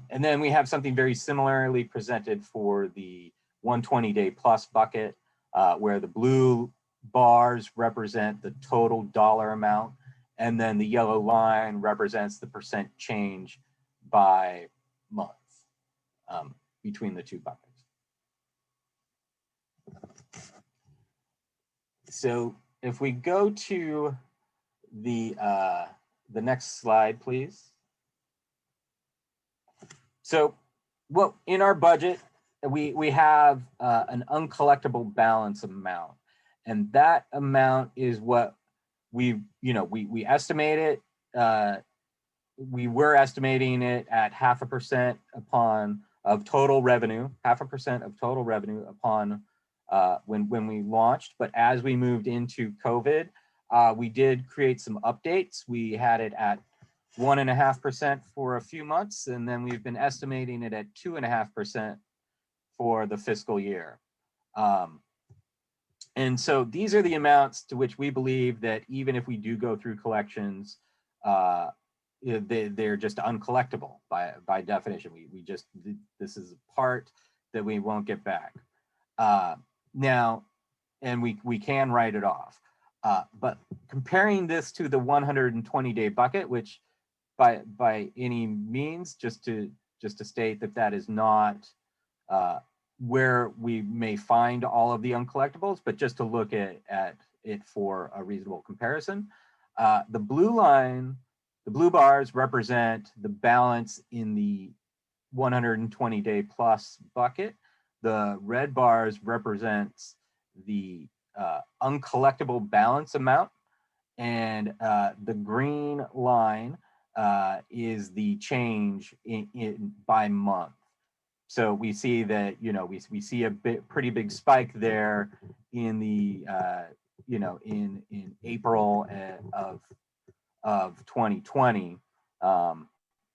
And then we have something very similarly presented for the 120 day plus bucket, where the blue bars represent the total dollar amount, and then the yellow line represents the percent change by month between the two buckets. So if we go to the next slide, please. So, well, in our budget, we have an uncollectible balance amount, and that amount is what we estimate it. We were estimating it at 0.5% upon of total revenue, 0.5% of total revenue upon when we launched. But as we moved into COVID, we did create some updates. We had it at 1.5% for a few months, and then we've been estimating it at 2.5% for the fiscal year. And so these are the amounts to which we believe that even if we do go through collections, they're just uncollectible by definition. This is a part that we won't get back. Now, and we can write it off. But comparing this to the 120-day bucket, which by any means, just to state that is not where we may find all of the uncollectibles, but just to look at it for a reasonable comparison. The blue line, the blue bars represent the balance in the 120-day plus bucket. The red bars represents the uncollectible balance amount, and the green line is the change in by month. So we see that, we see a pretty big spike there in the, in April of 2020,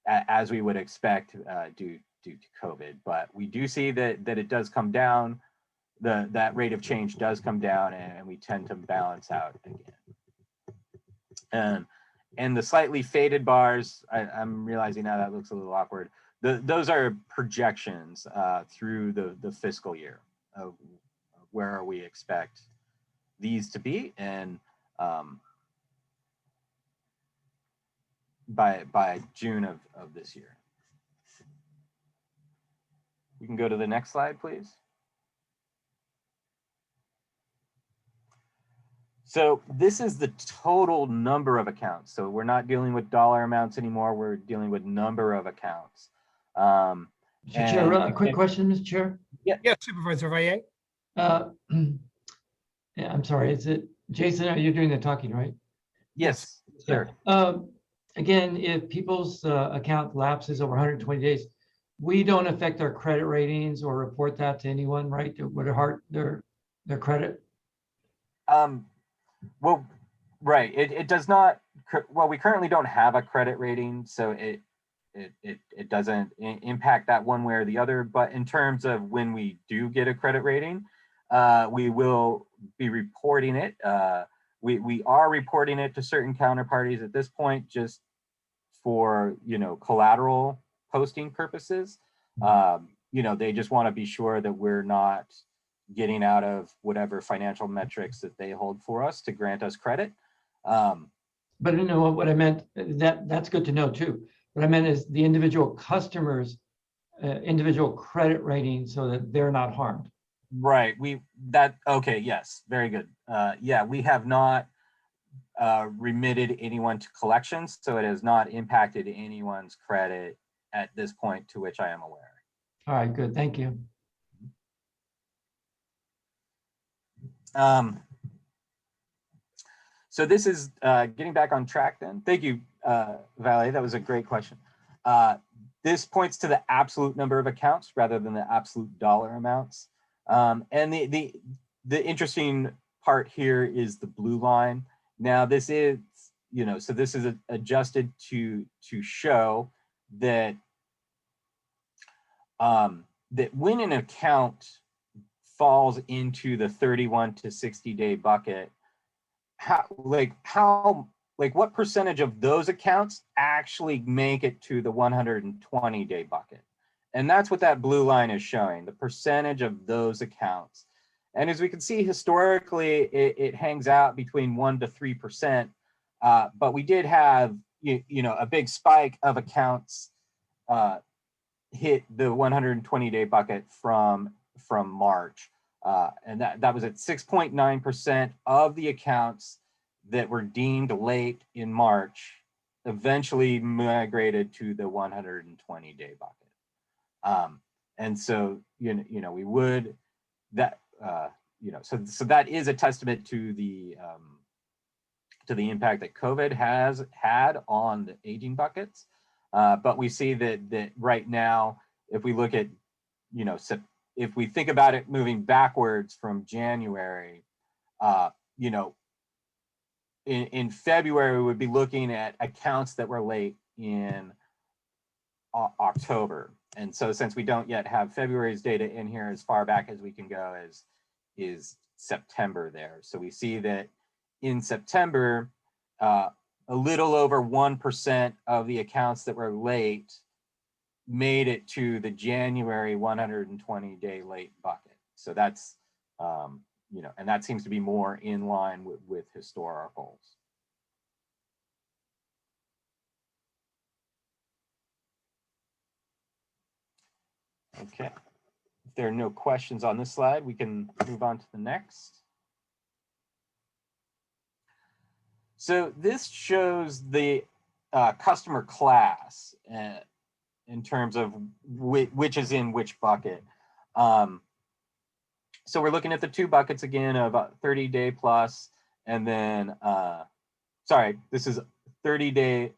as we would expect due to COVID. But we do see that it does come down. That rate of change does come down, and we tend to balance out again. And the slightly faded bars, I'm realizing now that looks a little awkward. Those are projections through the fiscal year of where we expect these to be, and by June of this year. We can go to the next slide, please. So this is the total number of accounts. So we're not dealing with dollar amounts anymore. We're dealing with number of accounts. Mr. Chair, a quick question, Mr. Chair. Yeah, Supervisor Valle. Yeah, I'm sorry. Is it Jason? Are you doing the talking, right? Yes, sir. Again, if people's account lapses over 120 days, we don't affect our credit ratings or report that to anyone, right? Would it hurt their credit? Well, right. It does not. Well, we currently don't have a credit rating, so it doesn't impact that one way or the other. But in terms of when we do get a credit rating, we will be reporting it. We are reporting it to certain counterparties at this point, just for collateral posting purposes. They just want to be sure that we're not getting out of whatever financial metrics that they hold for us to grant us credit. But what I meant, that's good to know too. What I meant is the individual customers, individual credit rating, so that they're not harmed. Right. Okay. Yes. Very good. Yeah, we have not remitted anyone to collections, so it has not impacted anyone's credit at this point to which I am aware. All right. Good. Thank you. So this is getting back on track then. Thank you, Valet. That was a great question. This points to the absolute number of accounts rather than the absolute dollar amounts. And the interesting part here is the blue line. Now this is, so this is adjusted to show that that when an account falls into the 31 to 60 day bucket, what percentage of those accounts actually make it to the 120 day bucket? And that's what that blue line is showing, the percentage of those accounts. And as we can see, historically, it hangs out between 1% to 3%. But we did have, a big spike of accounts hit the 120 day bucket from March. And that was at 6.9% of the accounts that were deemed late in March eventually migrated to the 120 day bucket. And so, we would so that is a testament to the impact that COVID has had on the aging buckets. But we see that right now, if we look at you know, if we think about it moving backwards from January, you know, in February, we would be looking at accounts that were late in October. And so since we don't yet have February's data in here, as far back as we can go is September there. So we see that in September, a little over 1% of the accounts that were late made it to the January 120-day late bucket. So that's, you know, and that seems to be more in line with historicals. Okay, if there are no questions on this slide, we can move on to the next. So this shows the customer class in terms of which is in which bucket. So we're looking at the two buckets again of 30-day plus, and then, sorry, this is 30-day,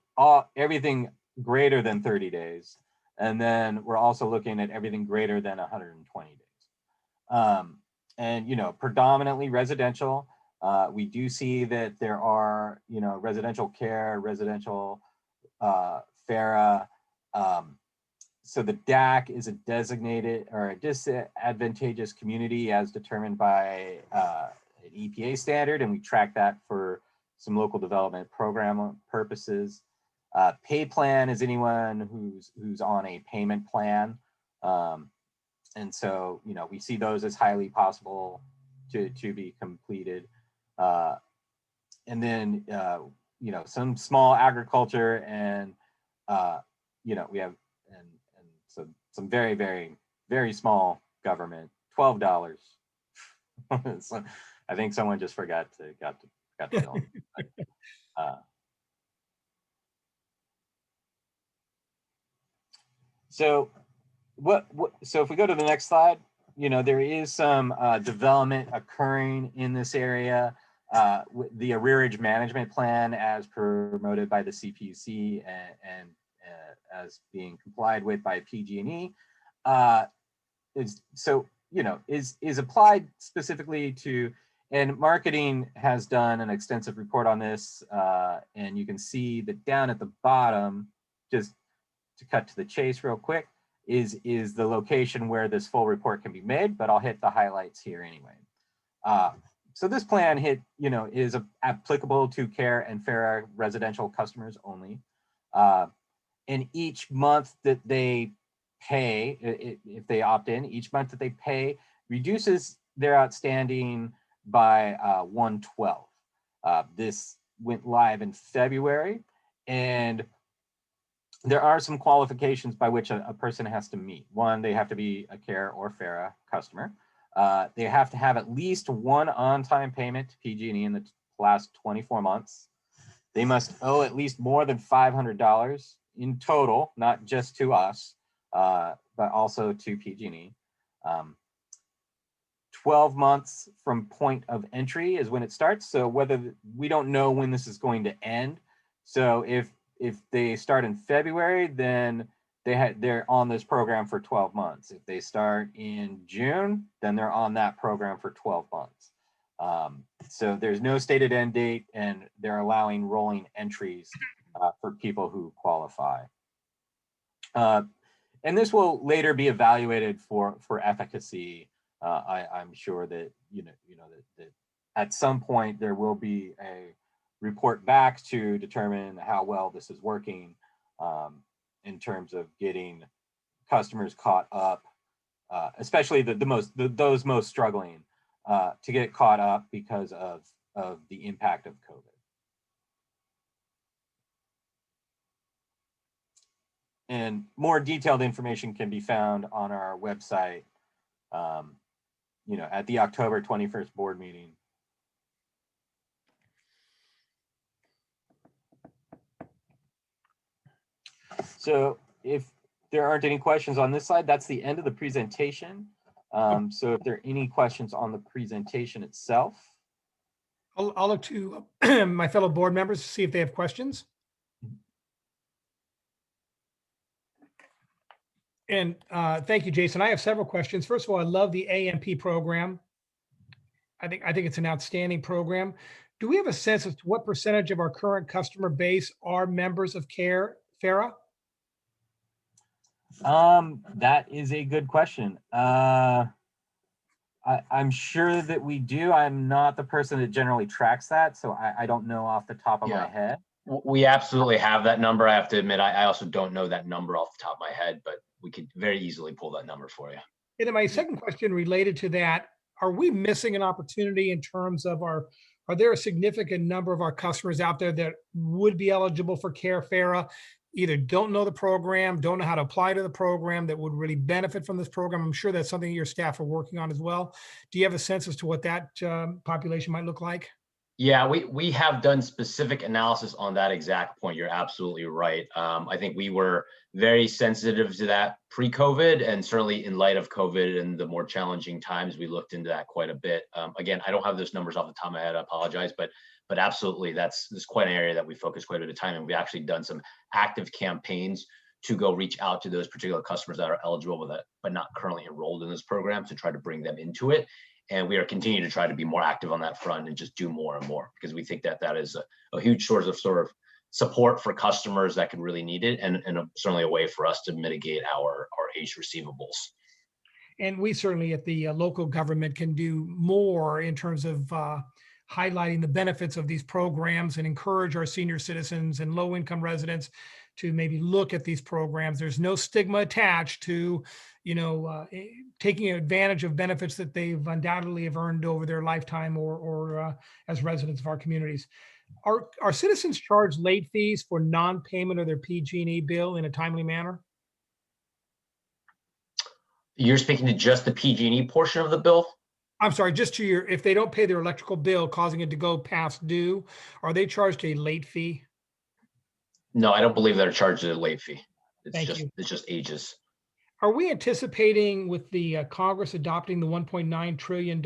everything greater than 30 days. And then we're also looking at everything greater than 120 days. And, you know, predominantly residential. We do see that there are, you know, residential care, residential FARA. So the DAC is a designated or a disadvantageous community as determined by an EPA standard, and we track that for some local development program purposes. Pay plan is anyone who's on a payment plan. And so, you know, we see those as highly possible to be completed. And then, you know, some small agriculture and, you know, we have, and so some very, very, very small government, $12. So I think someone just forgot to fill in. So so if we go to the next slide, you know, there is some development occurring in this area. The arrearage management plan as promoted by the CPUC and as being complied with by PG&E is, so, you know, is applied specifically to, and marketing has done an extensive report on this, and you can see that down at the bottom, just to cut to the chase real quick, is the location where this full report can be made, but I'll hit the highlights here anyway. So this plan is applicable to care and FARA residential customers only. And each month that they pay, if they opt in, each month that they pay reduces their outstanding by 1/12. This went live in February, and there are some qualifications by which a person has to meet. One, they have to be a care or FARA customer. They have to have at least one on-time payment to PG&E in the last 24 months. They must owe at least more than $500 in total, not just to us, but also to PG&E. 12 months from point of entry is when it starts. So whether we don't know when this is going to end. So if they start in February, then they're on this program for 12 months. If they start in June, then they're on that program for 12 months. So there's no stated end date, and they're allowing rolling entries for people who qualify. And this will later be evaluated for efficacy. I'm sure that that at some point there will be a report back to determine how well this is working in terms of getting customers caught up, especially those most struggling to get caught up because of the impact of COVID. And more detailed information can be found on our website, at the October 21st board meeting. So if there aren't any questions on this slide, that's the end of the presentation. So if there are any questions on the presentation itself. I'll look to my fellow board members to see if they have questions. And thank you, Jason. I have several questions. First of all, I love the AMP program. I think it's an outstanding program. Do we have a sense as to what percentage of our current customer base are members of FARA? That is a good question. I'm sure that we do. I'm not the person that generally tracks that, so I don't know off the top of my Yeah. head. We absolutely have that number. I have to admit, I also don't know that number off the top of my head, but we could very easily pull that number for you. And then my second question related to that, are we missing an opportunity in terms of are there a significant number of our customers out there that would be eligible for FARA, either don't know the program, don't know how to apply to the program, that would really benefit from this program? I'm sure that's something your staff are working on as well. Do you have a sense as to what that population might look like? Yeah, we have done specific analysis on that exact point. You're absolutely right. I think we were very sensitive to that pre-COVID, and certainly in light of COVID and the more challenging times, we looked into that quite a bit. Again, I don't have those numbers off the top of my head. I apologize, but absolutely, that's quite an area that we focus quite a bit of time, and we've actually done some active campaigns to go reach out to those particular customers that are eligible but not currently enrolled in this program to try to bring them into it. And we are continuing to try to be more active on that front and just do more and more, because we think that that is a huge source of sort of support for customers that could really need it, and certainly a way for us to mitigate our age receivables. And we certainly at the local government can do more in terms of highlighting the benefits of these programs and encourage our senior citizens and low-income residents to maybe look at these programs. There's no stigma attached to, taking advantage of benefits that they've undoubtedly have earned over their lifetime or as residents of our communities. Are citizens charged late fees for non-payment of their PG&E bill in a timely manner? You're speaking to just the PG&E portion of the bill? I'm sorry, just to if they don't pay their electrical bill, causing it to go past due, are they charged a late fee? No, I don't believe they're charged a late fee. Thank you. It's just ages. Are we anticipating with the Congress adopting the $1.9 trillion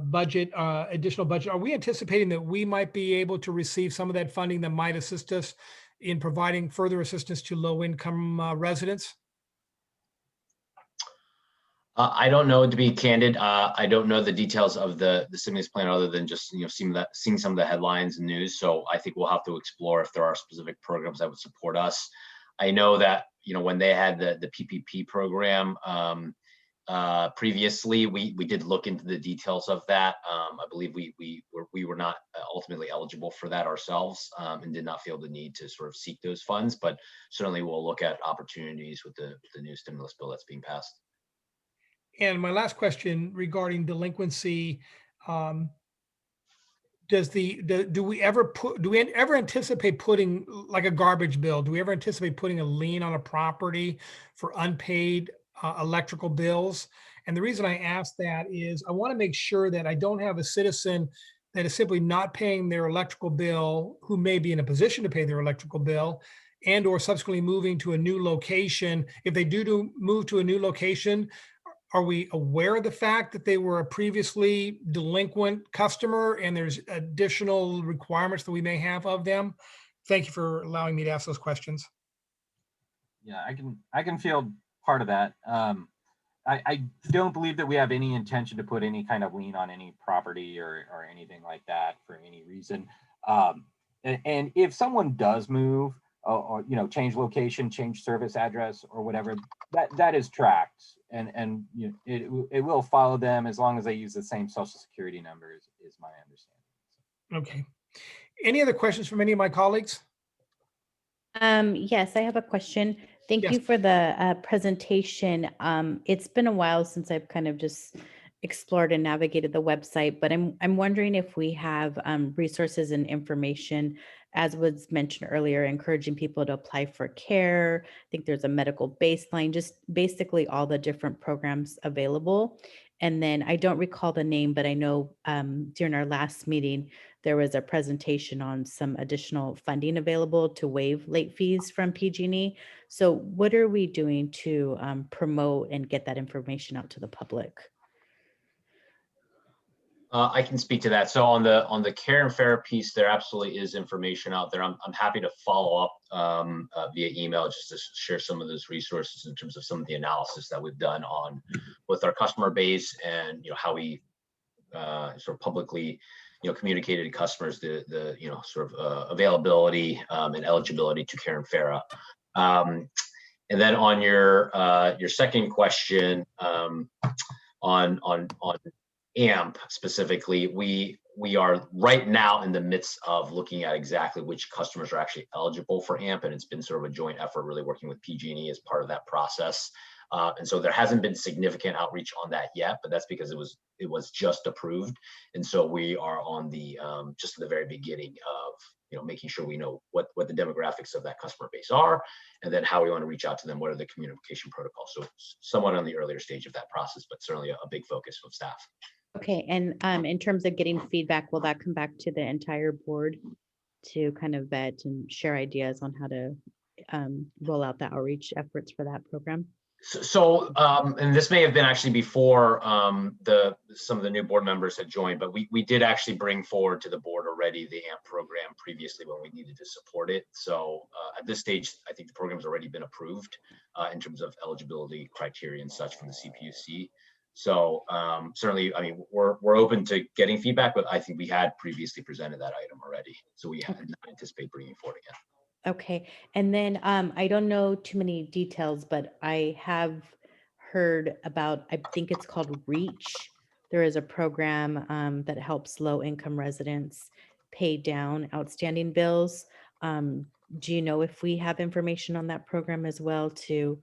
budget, additional budget, are we anticipating that we might be able to receive some of that funding that might assist us in providing further assistance to low-income residents? I don't know, to be candid. I don't know the details of the stimulus plan other than just seeing some of the headlines and news. So I think we'll have to explore if there are specific programs that would support us. I know that when they had the PPP program previously, we did look into the details of that. I believe we were not ultimately eligible for that ourselves, and did not feel the need to sort of seek those funds. But certainly we'll look at opportunities with the new stimulus bill that's being passed. And my last question regarding delinquency, do we ever anticipate putting, like a garbage bill, do we ever anticipate putting a lien on a property for unpaid electrical bills? And the reason I ask that is I want to make sure that I don't have a citizen that is simply not paying their electrical bill, who may be in a position to pay their electrical bill, and or subsequently moving to a new location. If they do move to a new location, are we aware of the fact that they were a previously delinquent customer and there's additional requirements that we may have of them? Thank you for allowing me to ask those questions. Yeah, I can field part of that. I don't believe that we have any intention to put any kind of lien on any property or anything like that for any reason. And if someone does move or change location, change service address or whatever, that is tracked, and it will follow them as long as they use the same social security number is my understanding. Okay. Any other questions from any of my colleagues? Yes, I have a question. Thank Yes. you for the presentation. It's been a while since I've kind of just explored and navigated the website, but I'm wondering if we have resources and information, as was mentioned earlier, encouraging people to apply for care. I think there's a medical baseline, just basically all the different programs available. And then I don't recall the name, but I know during our last meeting, there was a presentation on some additional funding available to waive late fees from PG&E. So what are we doing to promote and get that information out to the public? I can speak to that. So on the care and fair piece, there absolutely is information out there. I'm happy to follow up via email just to share some of those resources in terms of some of the analysis that we've done on with our customer base and how we sort of publicly communicated to customers the sort of availability and eligibility to care and fair. And then on your second question on AMP specifically, we are right now in the midst of looking at exactly which customers are actually eligible for AMP, and it's been sort of a joint effort, really working with PG&E as part of that process. And so there hasn't been significant outreach on that yet, but that's because it was just approved, and so we are on the just at the very beginning of making sure we know what the demographics of that customer base are, and then how we want to reach out to them. What are the communication protocols? So somewhat on the earlier stage of that process, but certainly a big focus of staff. Okay, and in terms of getting feedback, will that come back to the entire board to kind of vet and share ideas on how to roll out the outreach efforts for that program? So and this may have been actually before some of the new board members had joined, but we did actually bring forward to the board already the AMP program previously when we needed to support it. So at this stage, I think the program's already been approved in terms of eligibility criteria and such from the CPUC. So certainly, I mean, we're open to getting feedback, but I think we had previously presented that item already. So we had not anticipate bringing it forward again. Okay, and then I don't know too many details, but I have heard about, I think it's called REACH. There is a program that helps low-income residents pay down outstanding bills. Do you know if we have information on that program as well to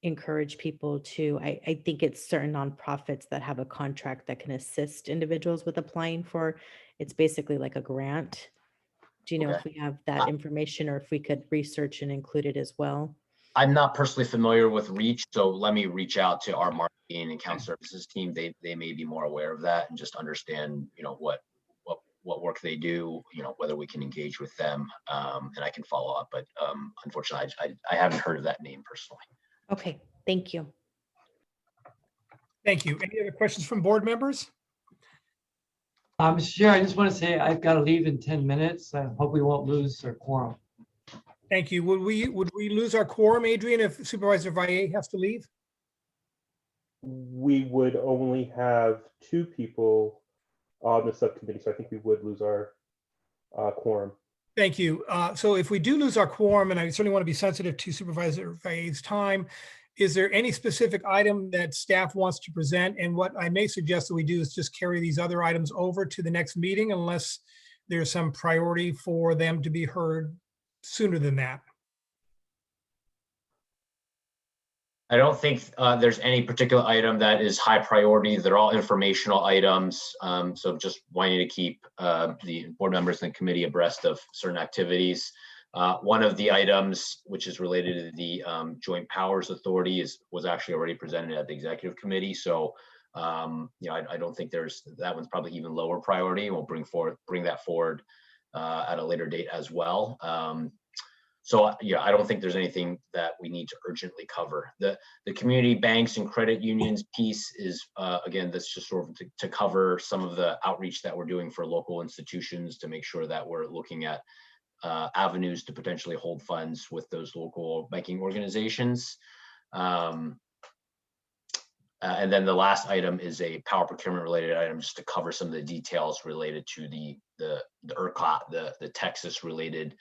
encourage people to, I think it's certain nonprofits that have a contract that can assist individuals with applying for, it's basically like a grant. Do you know if we have that information or if we could research and include it as well? I'm not personally familiar with REACH, so let me reach out to our marketing and account services team. They may be more aware of that and just understand, what work they do, whether we can engage with them, and I can follow up. But unfortunately, I haven't heard of that name personally. Okay, thank you. Thank you. Any other questions from board members? Mr. Chair, I just want to say I've got to leave in 10 minutes. I hope we won't lose our quorum. Thank you. Would we lose our quorum, Adrian, if Supervisor Valle has to leave? We would only have 2 people on the subcommittee, so I think we would lose our quorum. Thank you. So if we do lose our quorum, and I certainly want to be sensitive to Supervisor Valle's time, is there any specific item that staff wants to present? And what I may suggest that we do is just carry these other items over to the next meeting unless there's some priority for them to be heard sooner than that. I don't think there's any particular item that is high priority. They're all informational items. So just wanting to keep the board members and the committee abreast of certain activities. One of the items, which is related to the Joint Powers Authority, was actually already presented at the executive committee. So, I don't think that one's probably even lower priority. We'll bring that forward at a later date as well. So, I don't think there's anything that we need to urgently cover. The community banks and credit unions piece is, again, that's just sort of to cover some of the outreach that we're doing for local institutions to make sure that we're looking at avenues to potentially hold funds with those local banking organizations. And then the last item is a power procurement related item, just to cover some of the details related to the ERCOT, the Texas related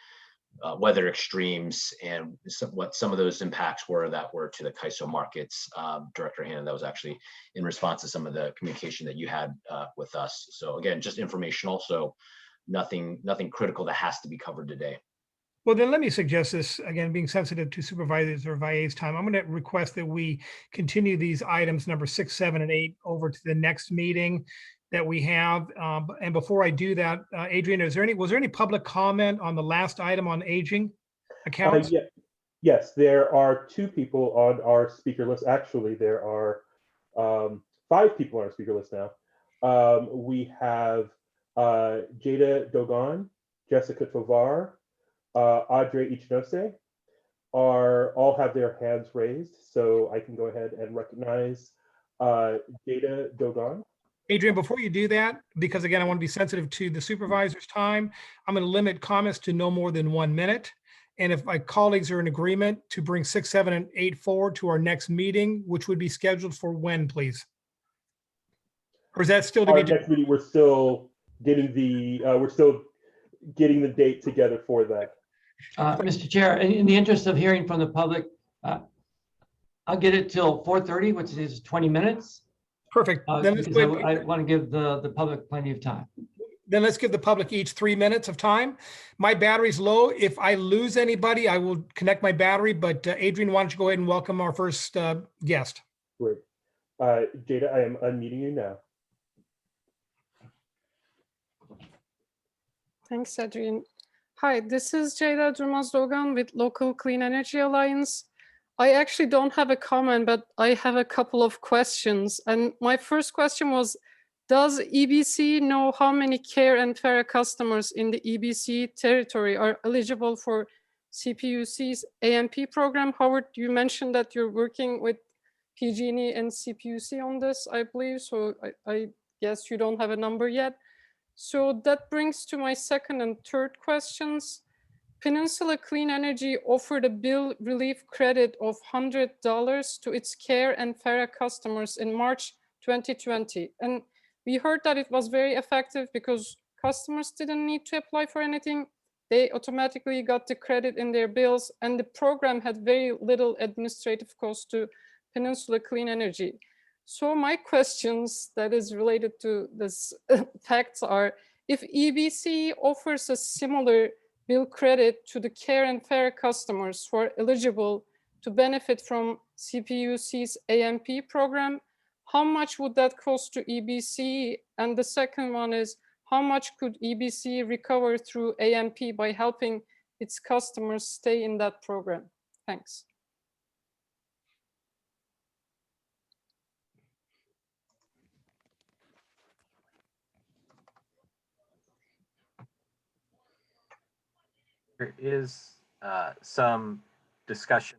weather extremes, and what some of those impacts were that were to the CAISO markets. Director Hannon, that was actually in response to some of the communication that you had with us. So again, just informational. So nothing critical that has to be covered today. Well, then let me suggest this, again, being sensitive to Supervisor Valle's time. I'm going to request that we continue these items number 6, 7, and 8 over to the next meeting that we have. And before I do that, Adrian, was there any public comment on the last item on aging accounts? Yes, there are 2 people on our speaker list. Actually, there are 5 people on our speaker list now. We have Jada Dogon, Jessica Tovar, Audrey Ichinose all have their hands raised, so I can go ahead and recognize Jada Dogon. Adrian, before you do that, because again, I want to be sensitive to the supervisor's time, I'm going to limit comments to no more than 1 minute. And if my colleagues are in agreement to bring 6, 7, and 8 forward to our next meeting, which would be scheduled for when, please? Or is that still to Our be? next meeting, we're still getting the date together for that. Mr. Chair, in the interest of hearing from the public, I'll get it till 4:30, which is 20 minutes. Perfect. Then let's Because go ahead. I want to give the public plenty of time. Then let's give the public each 3 minutes of time. My battery's low. If I lose anybody, I will connect my battery. But Adrian, why don't you go ahead and welcome our first guest? Great. Jada, I am unmuting you now. Thanks, Adrian. Hi, this is Jada Durmaz-Dogan with Local Clean Energy Alliance. I actually don't have a comment, but I have a couple of questions. And my first question was, does EBC know how many CARE and FARA customers in the EBC territory are eligible for CPUC's AMP program? Howard, you mentioned that you're working with PG&E and CPUC on this, I believe. So I guess you don't have a number yet. So that brings to my second and third questions. Peninsula Clean Energy offered a bill relief credit of $100 to its CARE and FARA customers in March 2020. And we heard that it was very effective because customers didn't need to apply for anything. They automatically got the credit in their bills, and the program had very little administrative cost to Peninsula Clean Energy. So my questions that is related to this facts are, if EBC offers a similar bill credit to the CARE and FARA customers who are eligible to benefit from CPUC's AMP program, how much would that cost to EBC? And the second one is, how much could EBC recover through AMP by helping its customers stay in that program? Thanks. There is some discussion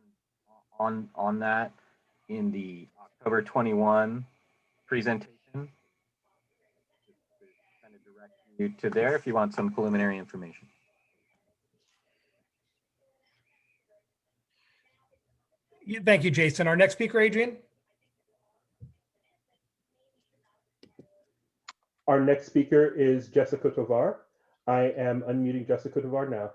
on that in the October 21 presentation. Kind of direct you to there if you want some preliminary information. Thank you, Jason. Our next speaker, Adrian. Our next speaker is Jessica Tovar. I am unmuting Jessica Tovar now.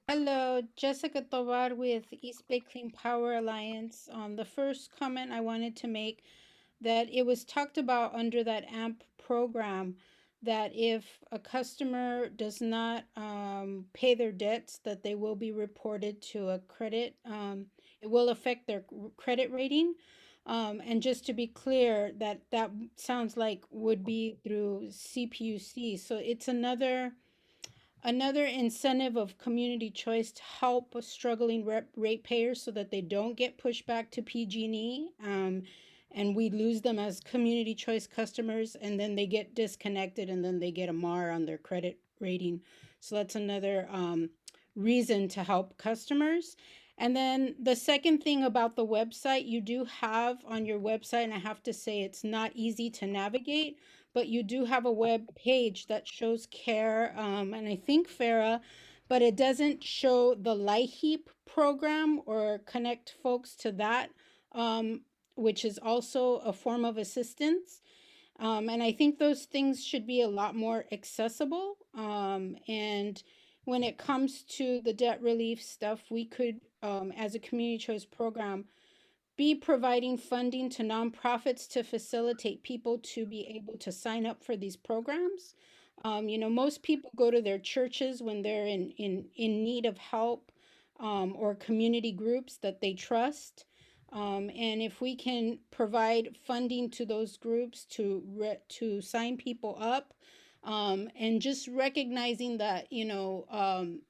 Hello, Jessica Tovar with East Bay Clean Power Alliance. The first comment I wanted to make, that it was talked about under that AMP program that if a customer does not pay their debts, that they will be reported to a credit. It will affect their credit rating. And just to be clear, that sounds like would be through CPUC. So it's another incentive of community choice to help struggling ratepayers so that they don't get pushed back to PG&E, and we lose them as community choice customers, and then they get disconnected, and then they get a MAR on their credit rating. So that's another reason to help customers. And then the second thing about the website, you do have on your website, and I have to say it's not easy to navigate, but you do have a web page that shows CARE and I think FARA, but it doesn't show the LIHEAP program or connect folks to that, which is also a form of assistance. And I think those things should be a lot more accessible. And when it comes to the debt relief stuff, we could, as a community choice program, be providing funding to nonprofits to facilitate people to be able to sign up for these programs. Most people go to their churches when they're in need of help, or community groups that they trust. And if we can provide funding to those groups to sign people up, and just recognizing that,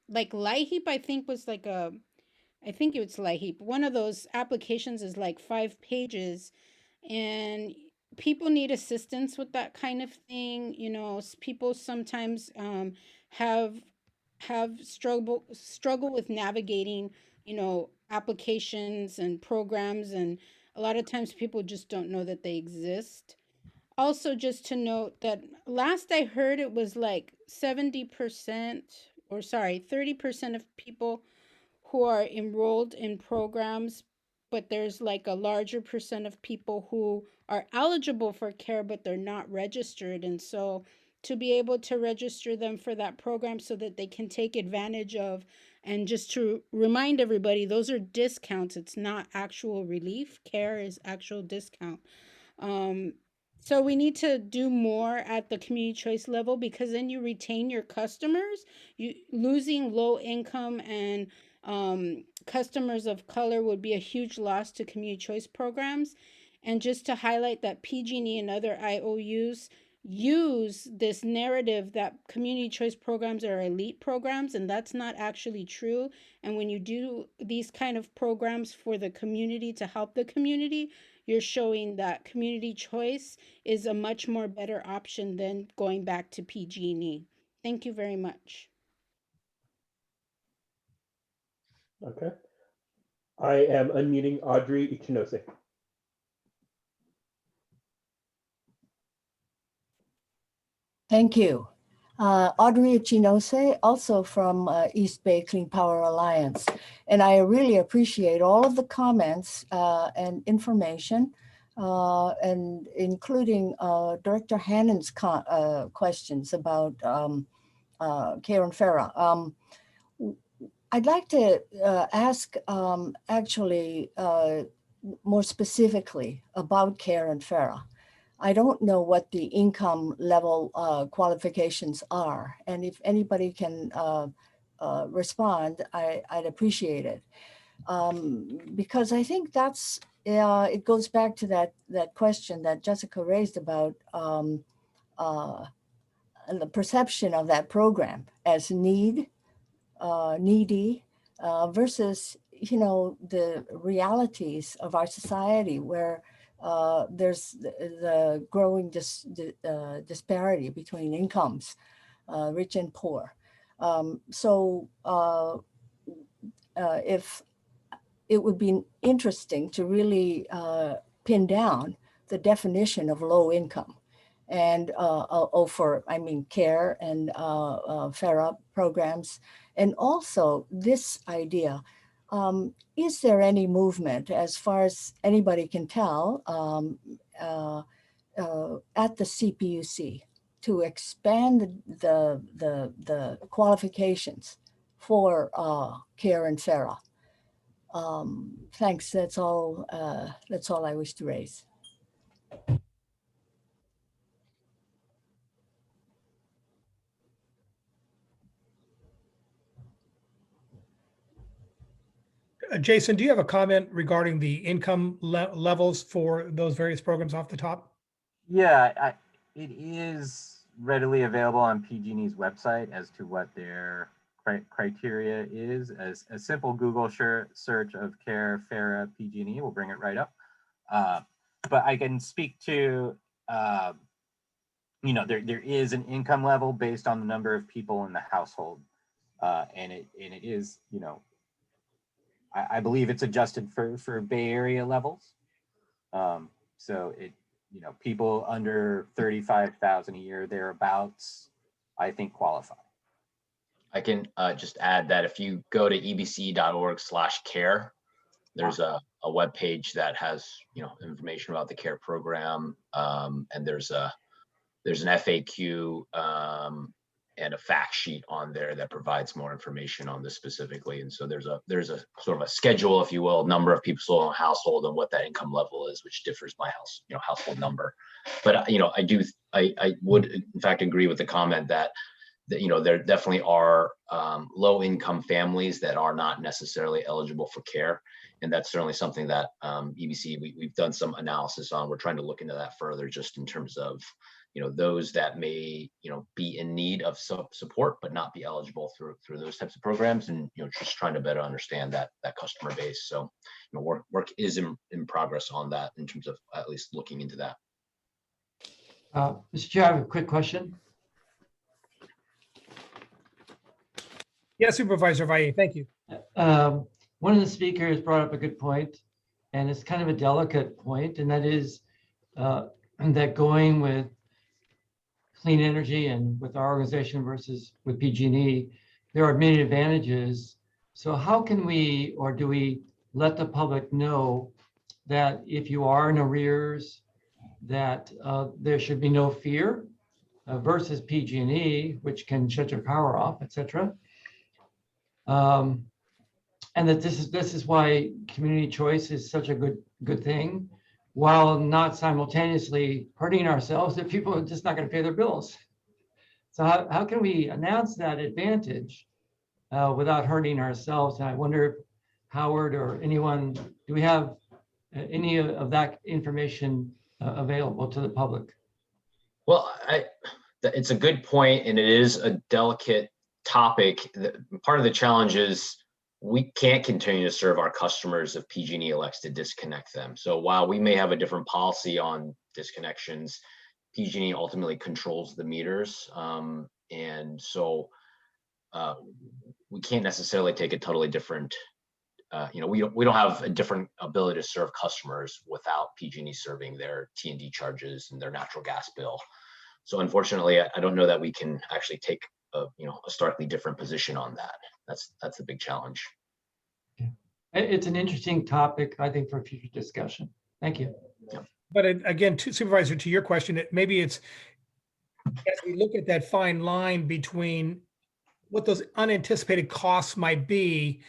like LIHEAP, I think it's LIHEAP. One of those applications is like 5 pages, and people need assistance with that kind of thing. People sometimes have struggle with navigating, applications and programs, and A lot of times people just don't know that they exist. Also, just to note that last I heard it was like 70%, or sorry, 30% of people who are enrolled in programs, but there's like a larger percent of people who are eligible for care, but they're not registered. And so to be able to register them for that program so that they can take advantage of, and just to remind everybody, those are discounts. It's not actual relief. Care is actual discount. Um, so we need to do more at the community choice level, because then you retain your customers. You losing low income and customers of color would be a huge loss to community choice programs. And just to highlight that PG&E and other IOUs use this narrative that community choice programs are elite programs, and that's not actually true. And when you do these kind of programs for the community to help the community, you're showing that community choice is a much more better option than going back to PG&E. Thank you very much. Okay. I am unmuting Audrey Ichinose. Thank you. Audrey Ichinose, also from East Bay Clean Power Alliance. And I really appreciate all of the comments and information, and including Director Hannon's questions about Karen Farah. I'd like to ask actually more specifically about Karen Farah. I don't know what the income level qualifications are. And if anybody can respond, I'd appreciate it. Because I think that's, it goes back to that question that Jessica raised about the perception of that program as needy versus, you know, the realities of our society where there's the growing disparity between incomes, rich and poor. So if it would be interesting to really pin down the definition of low income and care and FARA programs. And also this idea, is there any movement, as far as anybody can tell, at the CPUC to expand the qualifications for care and FARA? Thanks. That's all I wish to raise. Jason, do you have a comment regarding the income levels for those various programs off the top? Yeah, it is readily available on PG&E's website as to what their criteria is. As a simple Google search of care, FARA, PG&E will bring it right up. But I can speak to, you know, there is an income level based on the number of people in the household, and it is, you know, I believe it's adjusted for Bay Area levels. So it, you know, people under 35,000 a year, thereabouts, I think qualify. I can just add that if you go to ebc.org/care, there's a web page that has, you know, information about the care program, and there's an FAQ and a fact sheet on there that provides more information on this specifically. And so there's a sort of a schedule, if you will, number of people in a household and what that income level is, which differs by household number. But you know, I would in fact agree with the comment that you know, there definitely are low income families that are not necessarily eligible for care. And that's certainly something that EBC, we've done some analysis on. We're trying to look into that further, just in terms of, you know, those that may, you know, be in need of support, but not be eligible through those types of programs, and, you know, just trying to better understand that customer base. So, you know, work is in progress on that, in terms of at least looking into that. Mr. Chair, I have a quick question. Yeah, Supervisor Valle, thank you. One of the speakers brought up a good point, and it's kind of a delicate point, and that is that going with clean energy and with our organization versus with PG&E, there are many advantages. So how can we, or do we let the public know that if you are in arrears, that there should be no fear versus PG&E, which can shut your power off, et cetera. And that this is why community choice is such a good thing, while not simultaneously hurting ourselves if people are just not going to pay their bills. So how can we announce that advantage without hurting ourselves? And I wonder if Howard or anyone, do we have any of that information available to the public? Well, it's a good point, and it is a delicate topic. Part of the challenge is we can't continue to serve our customers if PG&E elects to disconnect them. So while we may have a different policy on disconnections, PG&E ultimately controls the meters. And so we can't necessarily take a totally different, we don't have a different ability to serve customers without PG&E serving their T&D charges and their natural gas bill. So unfortunately, I don't know that we can actually take a starkly different position on that. That's the big challenge. Yeah. It's an interesting topic, I think, for future discussion. Thank you. Yeah. But again, Supervisor, to your question, maybe it's as we look at that fine line between what those unanticipated costs might be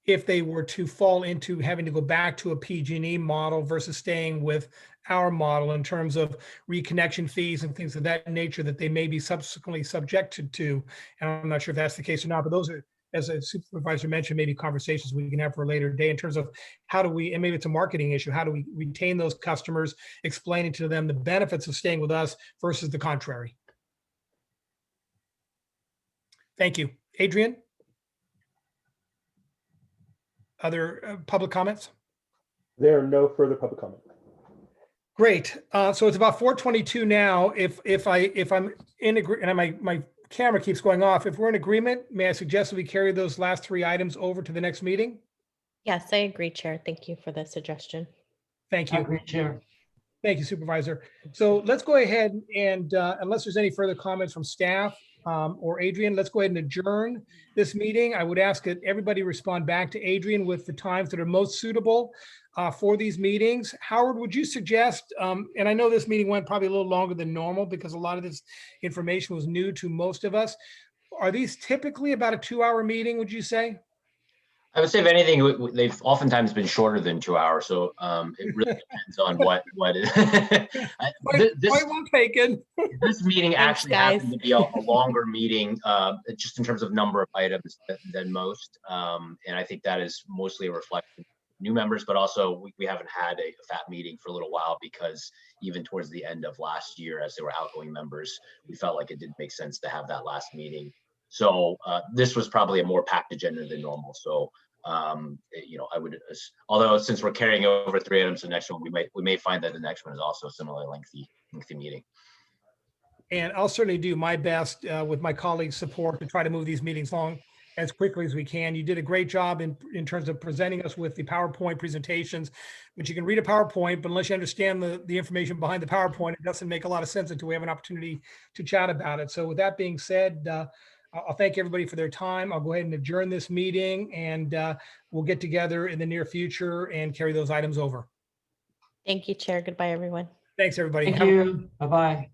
if they were to fall into having to go back to a PG&E model versus staying with our model in terms of reconnection fees and things of that nature that they may be subsequently subjected to. And I'm not sure if that's the case or not, but those are, as a supervisor mentioned, maybe conversations we can have for a later day in terms of how do we, and maybe it's a marketing issue, how do we retain those customers, explaining to them the benefits of staying with us versus the contrary. Thank you. Adrian? Other public comments? There are no further public comment. Great. So it's about 4:22 now. If I'm in agreement, and my camera keeps going off, if we're in agreement, may I suggest that we carry those last 3 items over to the next meeting? Yes, I agree, Chair. Thank you for the suggestion. Thank I you. agree, Chair. Thank you, Supervisor. So let's go ahead and unless there's any further comments from staff or Adrian, let's go ahead and adjourn this meeting. I would ask that everybody respond back to Adrian with the times that are most suitable for these meetings. Howard, would you suggest, and I know this meeting went probably a little longer than normal because a lot of this information was new to most of us. Are these typically about a 2-hour meeting, would you say? I would say, if anything, they've oftentimes been shorter than 2 hours. So it really depends on what is. Point well taken. This meeting Thanks, actually guys. happened to be a longer meeting, just in terms of number of items than most. And I think that is mostly a reflection of new members, but also we haven't had a FAT meeting for a little while because even towards the end of last year, as there were outgoing members, we felt like it didn't make sense to have that last meeting. So this was probably a more packed agenda than normal. So I would, although since we're carrying over 3 items to the next one, we may find that the next one is also a similarly lengthy meeting. And I'll certainly do my best with my colleagues' support to try to move these meetings along as quickly as we can. You did a great job in terms of presenting us with the PowerPoint presentations, which you can read a PowerPoint, but unless you understand the information behind the PowerPoint, it doesn't make a lot of sense until we have an opportunity to chat about it. So with that being said, I'll thank everybody for their time. I'll go ahead and adjourn this meeting, and we'll get together in the near future and carry those items over. Thank you, Chair. Goodbye, everyone. Thanks, everybody. Thank you. Bye-bye.